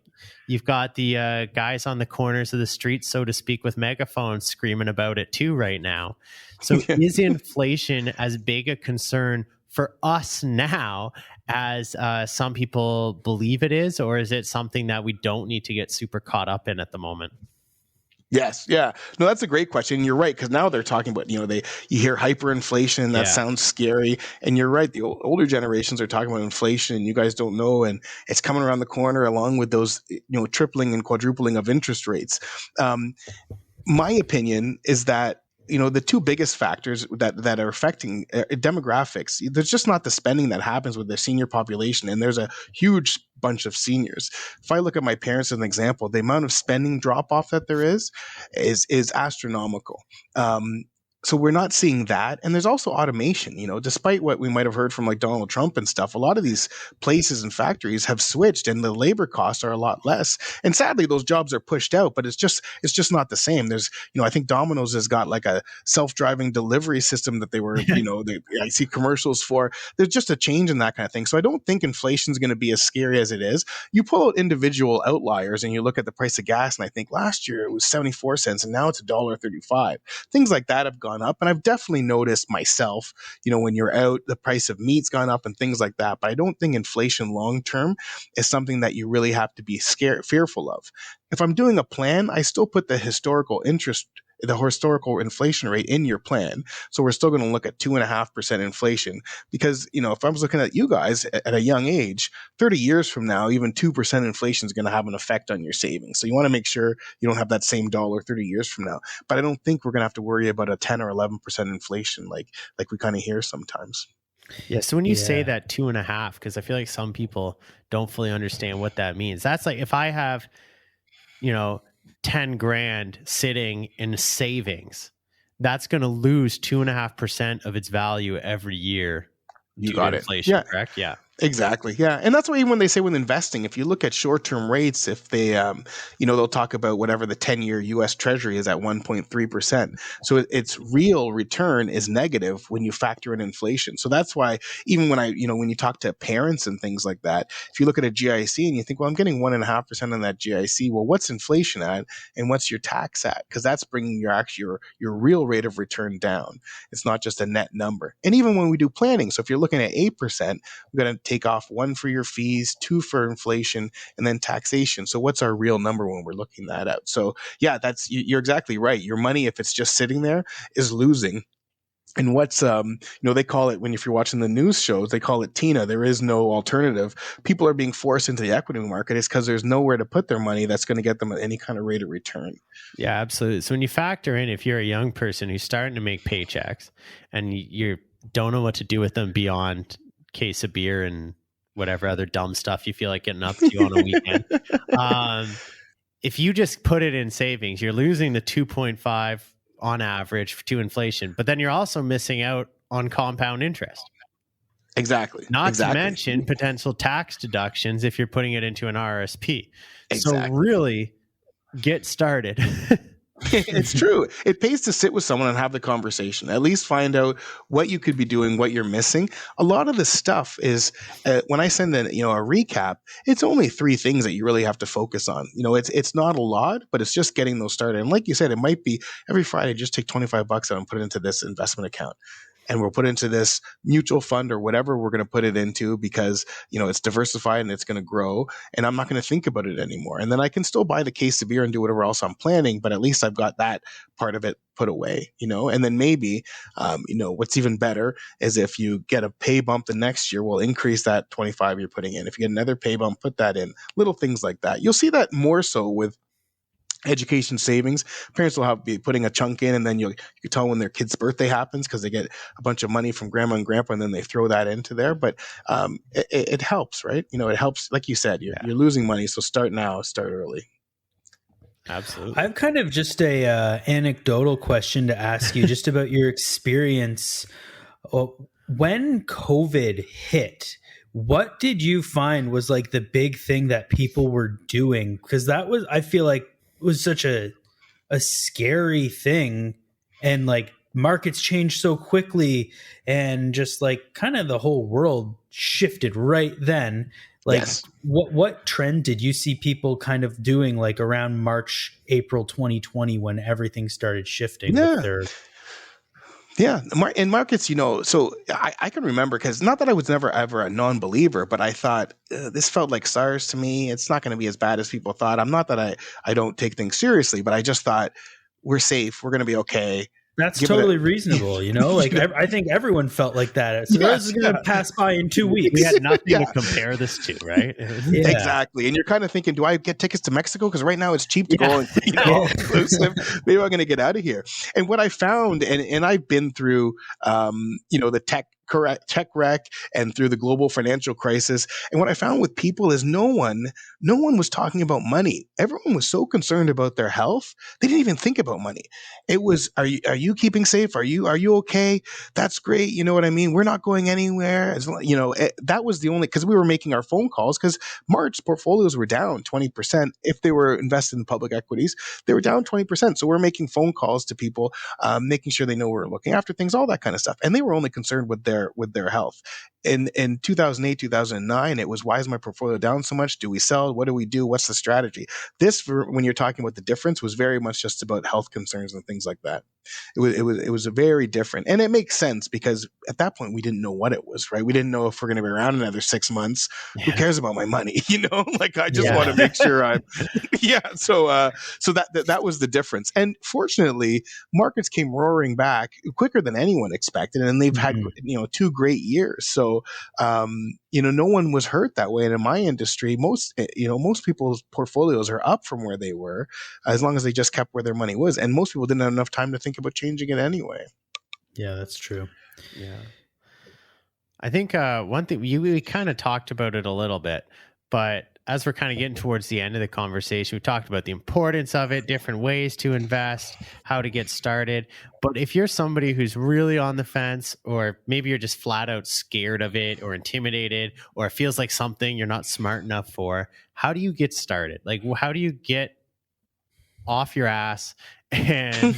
A: you've got the guys on the corners of the streets, so to speak, with megaphones screaming about it too right now. So is inflation as big a concern for us now as some people believe it is, or is it something that we don't need to get super caught up in at the moment?
C: Yes. Yeah. No, that's a great question. You're right. Because now they're talking about, you hear hyperinflation and that sounds scary. And you're right. The older generations are talking about inflation and you guys don't know. And it's coming around the corner along with those, tripling and quadrupling of interest rates. My opinion is that, the two biggest factors that are affecting demographics, there's just not the spending that happens with the senior population. And there's a huge bunch of seniors. If I look at my parents as an example, the amount of spending drop off that there is astronomical. So we're not seeing that. And there's also automation, despite what we might have heard from like Donald Trump and stuff, a lot of these places and factories have switched and the labor costs are a lot less. And sadly, those jobs are pushed out, but it's just not the same. There's, I think Domino's has got like a self-driving delivery system that they were, I see commercials for. There's just a change in that kind of thing. So I don't think inflation is going to be as scary as it is. You pull out individual outliers and you look at the price of gas, and I think last year it was 74 cents and now it's $1.35. Things like that have gone up. And I've definitely noticed myself, when you're out, the price of meat's gone up and things like that. But I don't think inflation long-term is something that you really have to be fearful of. If I'm doing a plan, I still put the historical inflation rate in your plan. So we're still going to look at 2.5% inflation because, if I was looking at you guys at a young age, 30 years from now, even 2% inflation is going to have an effect on your savings. So you want to make sure you don't have that same dollar 30 years from now. But I don't think we're going to have to worry about a 10 or 11% inflation like we kind of hear sometimes.
A: Yeah. So when you say that 2.5, because I feel like some people don't fully understand what that means. That's like if I have, 10 grand sitting in savings, that's going to lose 2.5% of its value every year.
C: You got it.
A: Inflation, yeah. Correct? Yeah.
C: Exactly. Yeah. And that's why even when they say with investing, if you look at short-term rates, if they, they'll talk about whatever the 10-year U.S. Treasury is at 1.3%. So its real return is negative when you factor in inflation. So that's why even when when you talk to parents and things like that, if you look at a GIC and you think, well, I'm getting 1.5% on that GIC. Well, what's inflation at and what's your tax at? Because that's bringing your real rate of return down. It's not just a net number. And even when we do planning, so if you're looking at 8%, we're going to take off 1 for your fees, 2 for inflation, and then taxation. So what's our real number when we're looking that out? So yeah, you're exactly right. Your money, if it's just sitting there, is losing. And what's, they call it, if you're watching the news shows, they call it TINA. There is no alternative. People are being forced into the equity market. It's because there's nowhere to put their money that's going to get them any kind of rate of return.
A: Yeah, absolutely. So when you factor in, if you're a young person who's starting to make paychecks and you don't know what to do with them beyond case of beer and whatever other dumb stuff you feel like getting up to on a weekend. If you just put it in savings, you're losing the 2.5 on average to inflation, but then you're also missing out on compound interest.
C: Exactly.
A: Not to mention potential tax deductions if you're putting it into an RRSP. Exactly. So really get started.
C: It's true. It pays to sit with someone and have the conversation. At least find out what you could be doing, what you're missing. A lot of the stuff is when I send a recap. It's only 3 things that you really have to focus on. It's not a lot, but it's just getting those started. And like you said, it might be every Friday. Just take $25 out and put it into this investment account. And we'll put it into this mutual fund or whatever we're going to put it into because, it's diversified and it's going to grow. And I'm not going to think about it anymore. And then I can still buy the case of beer and do whatever else I'm planning. But at least I've got that part of it put away, And then maybe, what's even better is if you get a pay bump the next year, we'll increase that 25 you're putting in. If you get another pay bump, put that in. Little things like that. You'll see that more so with education savings. Parents will be putting a chunk in, and then you can tell when their kid's birthday happens because they get a bunch of money from grandma and grandpa, and then they throw that into there. But it helps, right? It helps. Like you said, you're losing money, so start now, start early.
A: Absolutely.
B: I have kind of just a anecdotal question to ask you, just about your experience when COVID hit. What did you find was like the big thing that people were doing? Because that was, I feel like, was such a scary thing, and like markets changed so quickly, and just like kind of the whole world shifted right then. Like, yes. What trend did you see people kind of doing like around March, April 2020 when everything started shifting?
C: Yeah, in markets, so I can remember, because not that I was never ever a non-believer, but I thought this felt like SARS to me. It's not going to be as bad as people thought. I'm not that I don't take things seriously, but I just thought we're safe. We're going to be okay.
B: That's totally reasonable, Like I think everyone felt like that. So this is going to pass by in 2 weeks.
A: We had nothing to compare this to, right?
C: Exactly. And you're kind of thinking, do I get tickets to Mexico? Because right now it's cheap to go all inclusive. Maybe I'm going to get out of here. And what I found, and I've been through, the tech wreck and through the global financial crisis. And what I found with people is no one was talking about money. Everyone was so concerned about their health. They didn't even think about money. It was, are you keeping safe? Are you okay? That's great. You know what I mean? We're not going anywhere. That was the only, because we were making our phone calls, because March portfolios were down 20%. If they were invested in public equities, they were down 20%. So we're making phone calls to people, making sure they know we're looking after things, all that kind of stuff. And they were only concerned with their health. In 2008, 2009, it was, why is my portfolio down so much? Do we sell? What do we do? What's the strategy? This, when you're talking about the difference, was very much just about health concerns and things like that. It was a very different, and it makes sense because at that point we didn't know what it was, right? We didn't know if we're going to be around another 6 months. Who cares about my money? Like, I just want to make sure I'm, So that was the difference. And fortunately, markets came roaring back quicker than anyone expected, and they've had 2 great years. So no one was hurt that way. And in my industry, most people's portfolios are up from where they were, as long as they just kept where their money was. And most people didn't have enough time to think about changing it anyway.
B: Yeah, that's true.
A: Yeah. I think one thing, we kind of talked about it a little bit, but as we're kind of getting towards the end of the conversation, we talked about the importance of it, different ways to invest, how to get started. But if you're somebody who's really on the fence, or maybe you're just flat out scared of it or intimidated, or it feels like something you're not smart enough for, how do you get started? Like, how do you get off your ass, and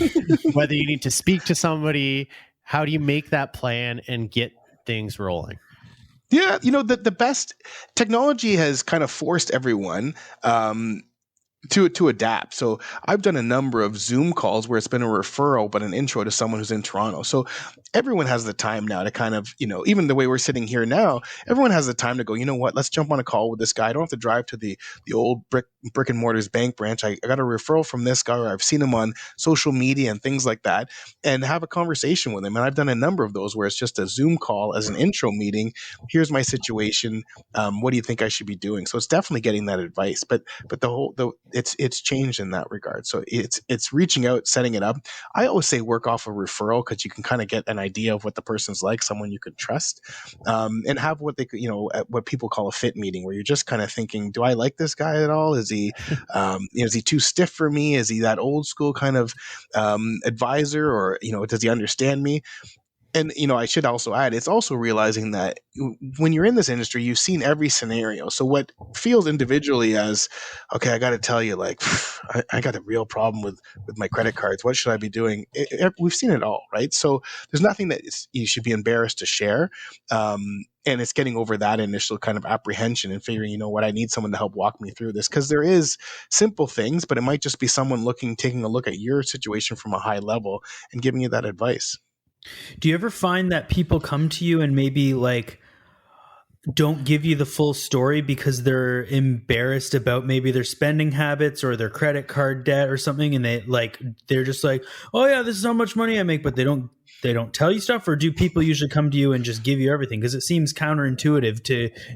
A: whether you need to speak to somebody, how do you make that plan and get things rolling?
C: Yeah, the best technology has kind of forced everyone to adapt. So I've done a number of Zoom calls where it's been a referral, but an intro to someone who's in Toronto. So everyone has the time now to kind of, even the way we're sitting here now, everyone has the time to go, let's jump on a call with this guy. I don't have to drive to the old brick and mortar's bank branch. I got a referral from this guy, or I've seen him on social media and things like that, and have a conversation with him. And I've done a number of those where it's just a Zoom call as an intro meeting. Here's my situation. What do you think I should be doing? So it's definitely getting that advice, but it's changed in that regard. So it's reaching out, setting it up. I always say work off a referral, because you can kind of get an idea of what the person's like, someone you can trust, and have what they what people call a fit meeting, where you're just kind of thinking, do I like this guy at all? Is he is he too stiff for me? Is he that old school kind of advisor, or does he understand me? And, I should also add, it's also realizing that when you're in this industry, you've seen every scenario. So what feels individually as, okay, I got to tell you, like, I got a real problem with my credit cards. What should I be doing? We've seen it all, right? So there's nothing that you should be embarrassed to share. And it's getting over that initial kind of apprehension and figuring, I need someone to help walk me through this. Because there is simple things, but it might just be someone taking a look at your situation from a high level and giving you that advice.
B: Do you ever find that people come to you and maybe like don't give you the full story because they're embarrassed about maybe their spending habits or their credit card debt or something, and they're just like, oh yeah, this is how much money I make, but they don't tell you stuff? Or do people usually come to you and just give you everything? Because it seems counterintuitive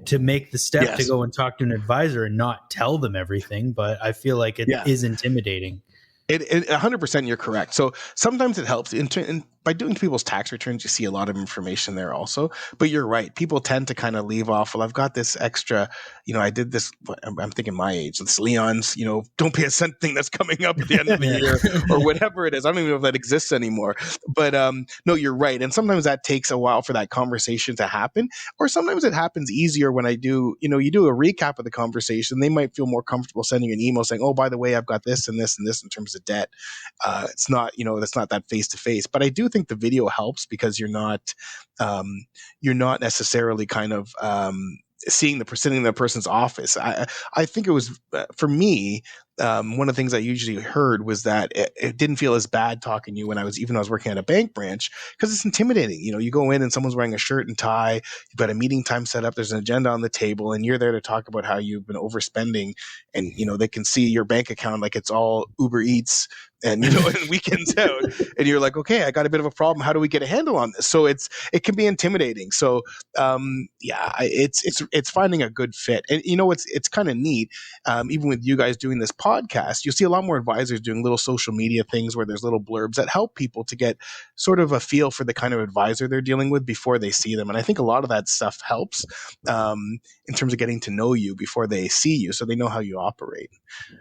B: to make the step to go and talk to an advisor and not tell them everything, but I feel like it is intimidating.
C: 100% you're correct. So sometimes it helps. And by doing people's tax returns, you see a lot of information there also. But you're right. People tend to kind of leave off, well, I've got this extra, I did this, I'm thinking my age, this Leon's, don't pay a cent thing that's coming up at the end of the year or whatever it is. I don't even know if that exists anymore. But no, you're right. And sometimes that takes a while for that conversation to happen. Or sometimes it happens easier when I do, you do a recap of the conversation. They might feel more comfortable sending an email saying, oh, by the way, I've got this and this and this in terms of debt. It's not, that's not that face to face. But I do think the video helps because you're not necessarily kind of sitting in the person's office. I think it was for me. One of the things I usually heard was that it didn't feel as bad talking to you when I was working at a bank branch, because it's intimidating. You go in and someone's wearing a shirt and tie, you've got a meeting time set up, there's an agenda on the table, and you're there to talk about how you've been overspending, and they can see your bank account like it's all Uber Eats and and weekends out, and you're like, okay, I got a bit of a problem. How do we get a handle on this? So it can be intimidating. So it's finding a good fit, and it's kind of neat. Even with you guys doing this podcast, you'll see a lot more advisors doing little social media things where there's little blurbs that help people to get sort of a feel for the kind of advisor they're dealing with before they see them. And I think a lot of that stuff helps in terms of getting to know you before they see you, so they know how you operate.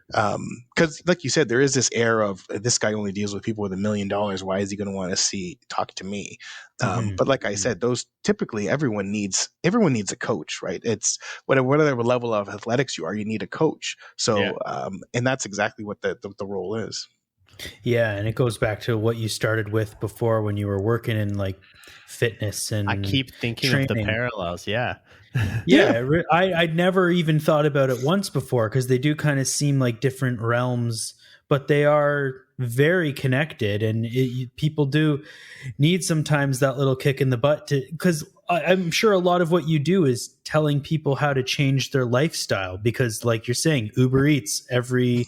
C: Because like you said, there is this air of, this guy only deals with people with $1 million. Why is he going to want to talk to me? But like I said, those typically everyone needs a coach, right? It's whatever level of athletics you are, you need a coach. So, and that's exactly what the role is.
B: Yeah. And it goes back to what you started with before when you were working in like fitness and
A: I keep thinking
B: training.
A: of the parallels. Yeah.
B: I'd never even thought about it once before, because they do kind of seem like different realms, but they are very connected, and people do need sometimes that little kick in the butt because I'm sure a lot of what you do is telling people how to change their lifestyle, because like you're saying, Uber Eats every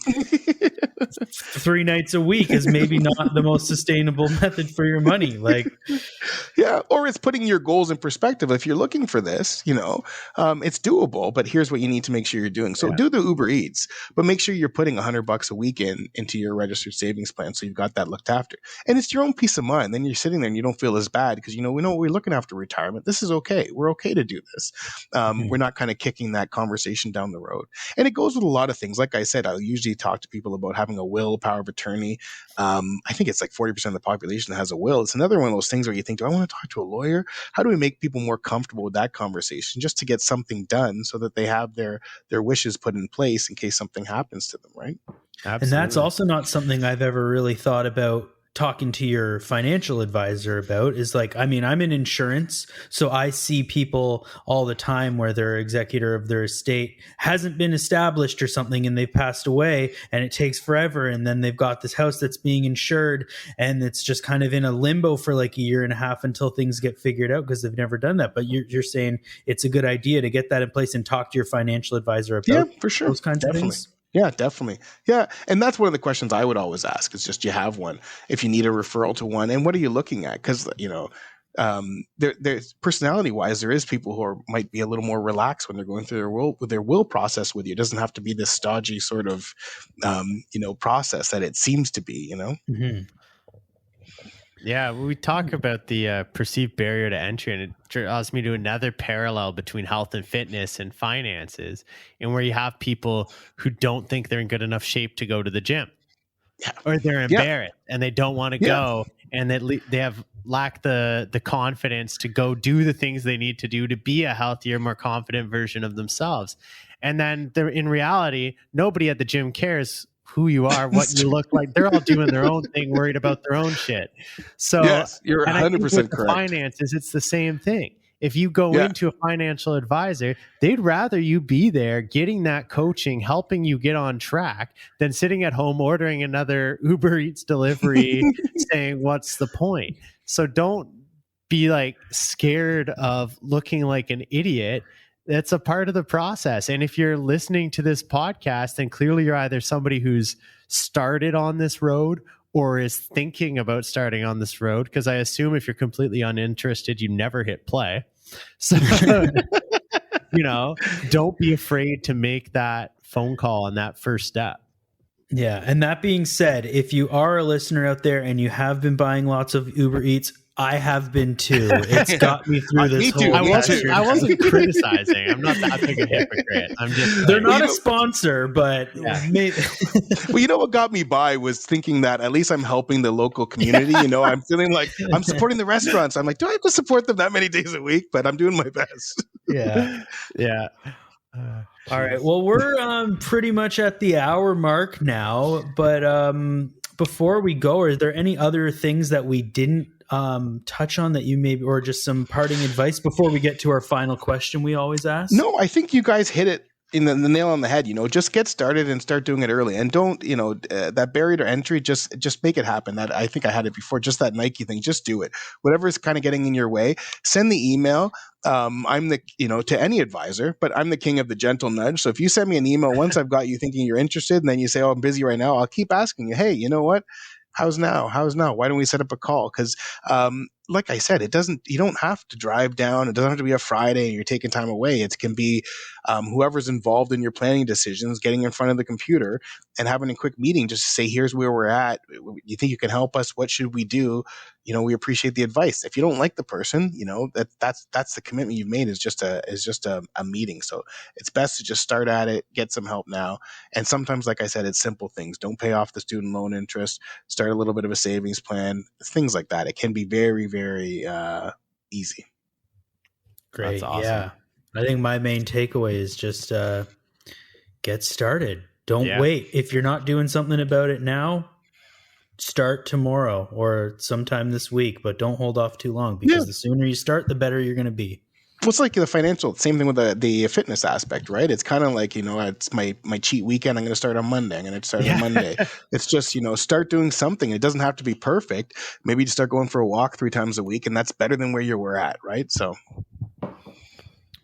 B: 3 nights a week is maybe not the most sustainable method for your money.
C: Or it's putting your goals in perspective. If you're looking for this, it's doable, but here's what you need to make sure you're doing. So do the Uber Eats, but make sure you're putting $100 a week into your registered savings plan, so you've got that looked after. And it's your own peace of mind. Then you're sitting there and you don't feel as bad because we know we're looking after retirement. This is okay. We're okay to do this. We're not kind of kicking that conversation down the road. And it goes with a lot of things. Like I said, I'll usually talk to people about having a will, power of attorney. I think it's like 40% of the population that has a will. It's another one of those things where you think, do I want to talk to a lawyer? How do we make people more comfortable with that conversation, just to get something done so that they have their wishes put in place in case something happens to them, right?
B: Absolutely. And that's also not something I've ever really thought about talking to your financial advisor about. Is like, I'm in insurance, so I see people all the time where their executor of their estate hasn't been established or something, and they've passed away, and it takes forever, and then they've got this house that's being insured, and it's just kind of in a limbo for like a year and a half until things get figured out, because they've never done that. But you're saying it's a good idea to get that in place and talk to your financial advisor about
C: for sure.
B: Those kinds of things.
C: Yeah, definitely. Yeah. And that's one of the questions I would always ask, is just, you have one, if you need a referral to one, and what are you looking at? Because, there's personality wise, there is people who might be a little more relaxed when they're going through their will process with you. It doesn't have to be this stodgy sort of, process that it seems to be,
B: Mm-hmm.
A: Yeah, we talk about the perceived barrier to entry, and it draws me to another parallel between health and fitness and finances, and where you have people who don't think they're in good enough shape to go to the gym, or they're embarrassed and they don't want to go, and that they have lack the confidence to go do the things they need to do to be a healthier, more confident version of themselves. And then in reality, nobody at the gym cares who you are, what you look like. They're all doing their own thing, worried about their own shit. So
C: yes, you're 100% correct.
A: Finances, it's the same thing. If you go into a financial advisor, they'd rather you be there getting that coaching, helping you get on track, than sitting at home ordering another Uber Eats delivery saying, what's the point? So don't be like scared of looking like an idiot. That's a part of the process. And if you're listening to this podcast, then clearly you're either somebody who's started on this road or is thinking about starting on this road, because I assume if you're completely uninterested, you never hit play. So, don't be afraid to make that phone call on that first step.
B: Yeah. And that being said, if you are a listener out there and you have been buying lots of Uber Eats, I have been too. It's got me through this whole.
A: I wasn't criticizing. I'm not that big a hypocrite. I'm just.
B: They're not a sponsor, but maybe.
C: Well, you know what got me by was thinking that at least I'm helping the local community. I'm feeling like I'm supporting the restaurants. I'm like, do I have to support them that many days a week? But I'm doing my best.
B: Yeah. All right. Well, we're pretty much at the hour mark now. But before we go, are there any other things that we didn't touch on that you maybe, or just some parting advice before we get to our final question we always ask?
C: No, I think you guys hit it in the nail on the head. Just get started and start doing it early, and don't that barrier to entry, just make it happen. That, I think I had it before, just that Nike thing, just do it. Whatever is kind of getting in your way, send the email. I'm the to any advisor, but I'm the king of the gentle nudge. So if you send me an email once I've got you thinking you're interested, and then you say, oh, I'm busy right now, I'll keep asking you, hey, you know what, how's now? Why don't we set up a call? Because like I said, you don't have to drive down. It doesn't have to be a Friday and you're taking time away. It can be whoever's involved in your planning decisions, getting in front of the computer and having a quick meeting just to say, here's where we're at. You think you can help us? What should we do? We appreciate the advice. If you don't like the person, that's the commitment you've made, is just a meeting. So it's best to just start at it, get some help now. And sometimes, like I said, it's simple things. Don't pay off the student loan interest, start a little bit of a savings plan, things like that. It can be very, very easy.
B: Great.
A: That's awesome.
B: Yeah. I think my main takeaway is just get started. Don't wait. If you're not doing something about it now, start tomorrow or sometime this week, but don't hold off too long, because the sooner you start, the better you're going to be.
C: Well, it's like the financial, same thing with the fitness aspect, right? It's kind of like, it's my cheat weekend. I'm going to start on Monday. On Monday. It's just, start doing something. It doesn't have to be perfect. Maybe just start going for a walk 3 times a week, and that's better than where you were at, right? So.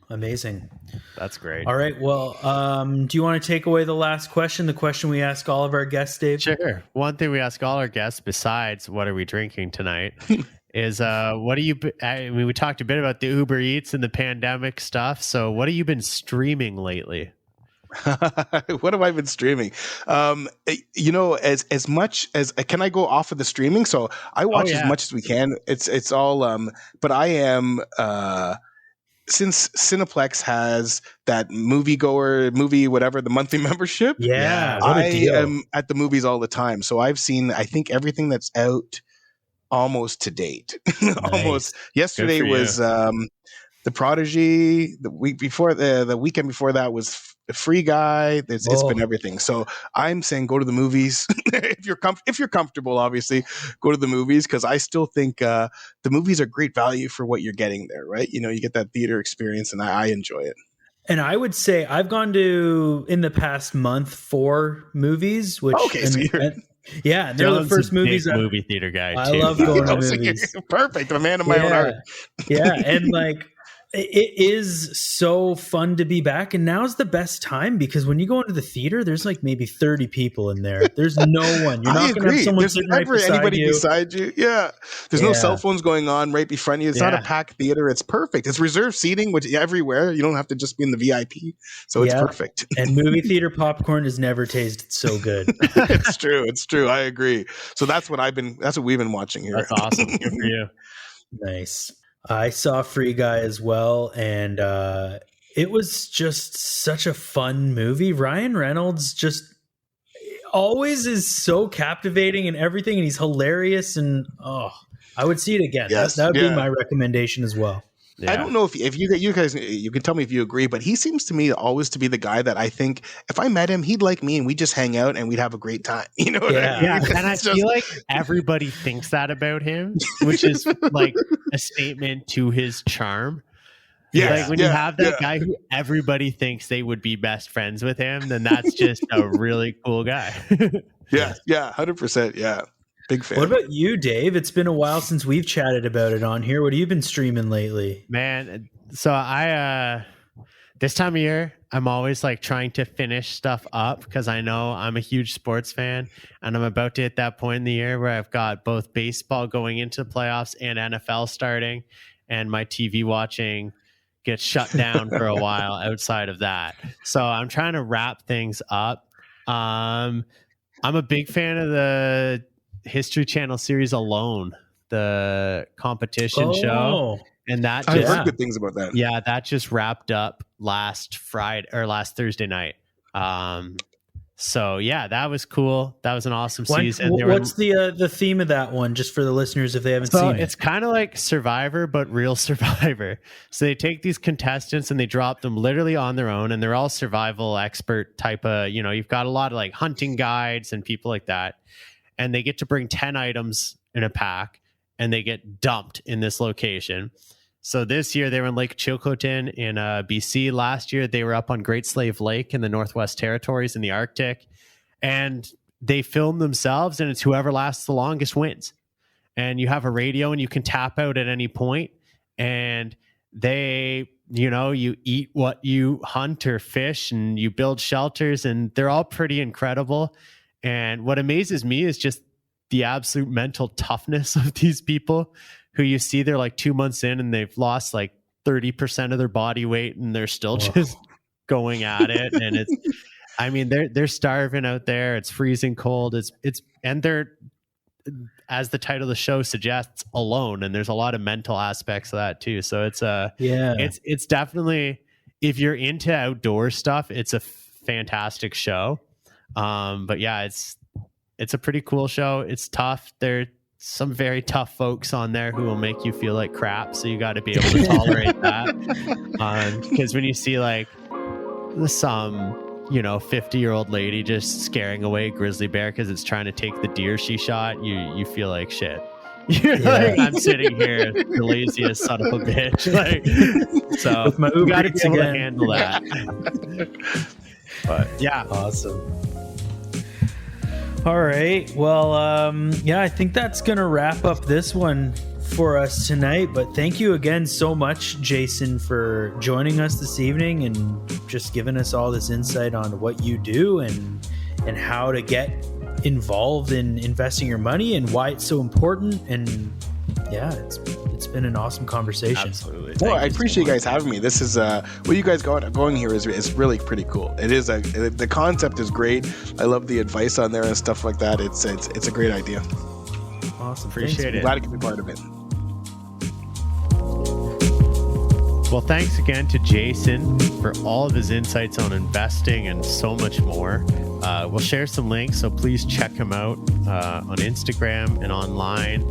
B: Amazing.
A: That's great.
B: All right. Well, do you want to take away the last question? The question we ask all of our guests, Dave?
A: Sure. One thing we ask all our guests, besides what are we drinking tonight, is we talked a bit about the Uber Eats and the pandemic stuff. So what have you been streaming lately?
C: What have I been streaming? As much as, can I go off of the streaming? So I watch as much as we can. It's all, but I am, since Cineplex has that the monthly membership.
B: Yeah.
C: I am at the movies all the time. So I've seen, I think, everything that's out almost to date.
B: Nice.
C: Almost. Yesterday was The Prodigy. The weekend before that was Free Guy. It's been everything. So I'm saying go to the movies. if you're comfortable, obviously go to the movies, because I still think the movies are great value for what you're getting there, right? You get that theater experience, and I enjoy it.
B: And I would say I've gone to, in the past month, 4 movies, which yeah, they're the first movies.
A: Movie theater guy.
B: I love going to movies.
C: Perfect, a man of my own art.
B: Yeah, and it is so fun to be back, and now's the best time, because when you go into the theater, there's maybe 30 people in there. There's no one. You're not going to have someone sitting right beside you.
C: Yeah, there's no cell phones going on right behind you. It's not a packed theater. It's perfect. It's reserved seating, which everywhere. You don't have to just be in the VIP, so it's perfect.
B: And movie theater popcorn has never tasted so good.
C: It's true. I agree. So that's what we've been watching here.
A: That's awesome. Good for you.
B: Nice. I saw Free Guy as well, and it was just such a fun movie. Ryan Reynolds, just always is so captivating and everything, and he's hilarious, and I would see it again.
C: Yes.
B: That would be my recommendation as well.
C: Yeah. I don't know if you guys, you can tell me if you agree, but he seems to me always to be the guy that I think if I met him, he'd like me and we'd just hang out and we'd have a great time. You know what I mean?
A: Yeah, and I feel like everybody thinks that about him, which is like a statement to his charm. Yeah, like when you have that guy who everybody thinks they would be best friends with him, then that's just a really cool guy.
C: Yeah, 100%. Yeah. Big fan.
B: What about you, Dave? It's been a while since we've chatted about it on here. What have you been streaming lately?
A: Man, so I this time of year, I'm always like trying to finish stuff up because I know I'm a huge sports fan and I'm about to hit that point in the year where I've got both baseball going into the playoffs and NFL starting, and my TV watching gets shut down for a while outside of that. So I'm trying to wrap things up. I'm a big fan of the History Channel series Alone, the competition show, and that
C: I've heard good things about that.
A: Yeah, that just wrapped up last Thursday night. So yeah, that was cool. That was an awesome season.
B: What's the theme of that one, just for the listeners if they haven't seen it?
A: It's kind of like Survivor, but real Survivor. So they take these contestants and they drop them literally on their own, and they're all survival expert type of, you've got a lot of like hunting guides and people like that. And they get to bring 10 items in a pack, and they get dumped in this location. So this year they were in Lake Chilcotin in BC. Last year they were up on Great Slave Lake in the Northwest Territories in the Arctic. And they film themselves, and it's whoever lasts the longest wins. And you have a radio, and you can tap out at any point. And they, you eat what you hunt or fish, and you build shelters, and they're all pretty incredible. And what amazes me is just the absolute mental toughness of these people who you see they're like 2 months in and they've lost like 30% of their body weight and they're still just going at it. And they're starving out there. It's freezing cold. And they're, as the title of the show suggests, alone. And there's a lot of mental aspects of that too. So it's definitely, if you're into outdoor stuff, it's a fantastic show. But yeah, it's a pretty cool show. It's tough. There's some very tough folks on there who will make you feel like crap. So you got to be able to tolerate that. Because when you see like some, 50-year-old lady just scaring away a grizzly bear because it's trying to take the deer she shot, you feel like shit. Like, I'm sitting here, the laziest son of a bitch. Like, so
B: with my
A: you got to be able to handle that. But yeah,
B: awesome. All right. Well, I think that's going to wrap up this one for us tonight. But thank you again so much, Jason, for joining us this evening and just giving us all this insight on what you do and how to get involved in investing your money and why it's so important. And yeah, it's been an awesome conversation.
A: Absolutely.
C: Well, I appreciate you guys having me. This is what you guys going here is really pretty cool. It is the concept is great. I love the advice on there and stuff like that. It's a great idea.
B: Awesome.
A: Appreciate it.
C: I'm glad I could be part of it.
A: Well, thanks again to Jason for all of his insights on investing and so much more. We'll share some links, so please check him out on Instagram and online.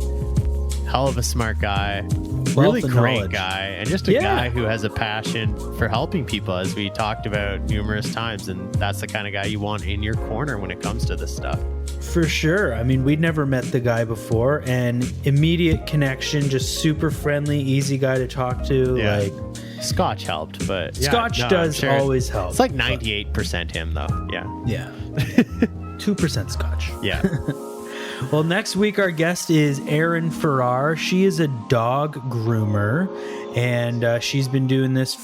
A: Hell of a smart guy, really great guy, and just a guy who has a passion for helping people, as we talked about numerous times. And that's the kind of guy you want in your corner when it comes to this stuff.
B: For sure. I mean, we'd never met the guy before, and immediate connection, just super friendly, easy guy to talk to.
A: Yeah.
B: Like
A: Scotch helped, but
B: Scotch does always help.
A: It's like 98% him, though.
B: Yeah. 2% Scotch.
A: Yeah.
B: Well, next week our guest is Erin Farrar. She is a dog groomer, and she's been doing this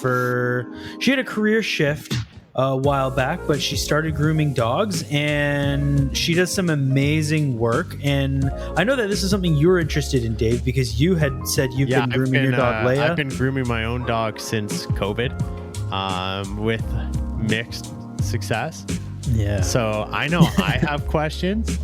B: she had a career shift a while back, but she started grooming dogs, and she does some amazing work. And I know that this is something you're interested in, Dave, because you had said you've been grooming your dog, Leia.
A: I've been grooming my own dog since COVID, with mixed success.
B: Yeah.
A: So I know I have questions.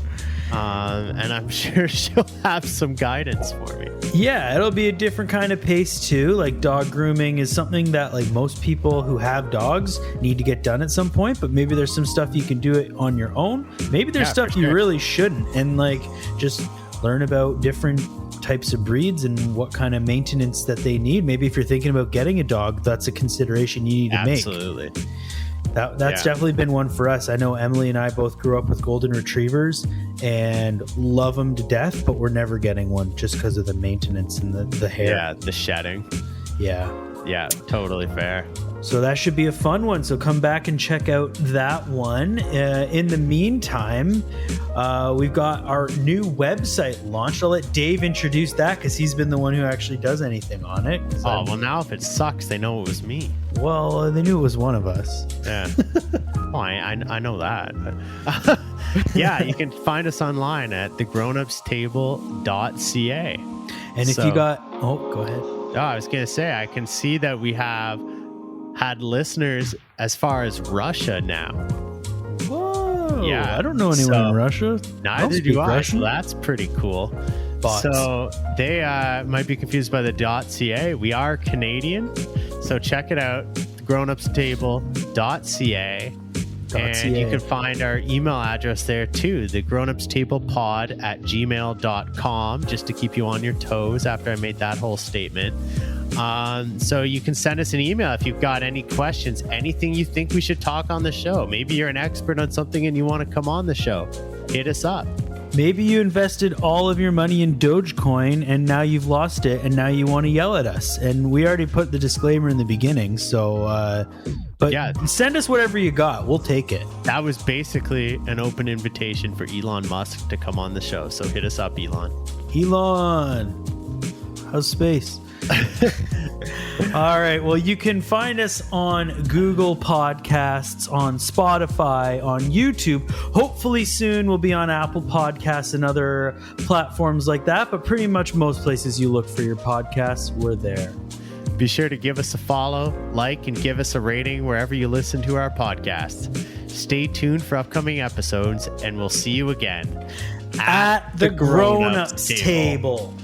A: And I'm sure she'll have some guidance for me.
B: Yeah, it'll be a different kind of pace too. Like dog grooming is something that like most people who have dogs need to get done at some point, but maybe there's some stuff you can do it on your own. Maybe there's stuff you really shouldn't, and like just learn about different types of breeds and what kind of maintenance that they need. Maybe if you're thinking about getting a dog, that's a consideration you need to make.
A: Absolutely.
B: That's definitely been one for us. I know Emily and I both grew up with golden retrievers and love them to death, but we're never getting one just because of the maintenance and the hair.
A: Yeah, the shedding.
B: Yeah.
A: Yeah, totally fair.
B: So that should be a fun one. So come back and check out that one. In the meantime, we've got our new website launched. I'll let Dave introduce that because he's been the one who actually does anything on it.
A: Oh, well, now if it sucks, they know it was me.
B: Well, they knew it was one of us.
A: Yeah. Well, I know that. But yeah, you can find us online at thegrownupstable.ca.
B: And if you got... Oh, go ahead.
A: Oh, I was going to say, I can see that we have had listeners as far as Russia now.
B: Whoa.
A: Yeah.
B: I don't know anyone in Russia.
A: Neither do I.
B: Russian.
A: So that's pretty cool.
B: Bots.
A: So they might be confused by the .ca. We are Canadian. So check it out, thegrownupstable.ca. And you can find our email address there too, thegrownupstablepod@gmail.com, just to keep you on your toes after I made that whole statement. So you can send us an email if you've got any questions, anything you think we should talk on the show. Maybe you're an expert on something and you want to come on the show. Hit us up.
B: Maybe you invested all of your money in Dogecoin and now you've lost it and now you want to yell at us. And we already put the disclaimer in the beginning. So, but yeah, send us whatever you got. We'll take it.
A: That was basically an open invitation for Elon Musk to come on the show. So hit us up, Elon.
B: Elon, how's space? All right. Well, you can find us on Google Podcasts, on Spotify, on YouTube. Hopefully soon we'll be on Apple Podcasts and other platforms like that. But pretty much most places you look for your podcasts, we're there.
A: Be sure to give us a follow, like, and give us a rating wherever you listen to our podcasts. Stay tuned for upcoming episodes, and we'll see you again
B: at the Grown-Ups Table.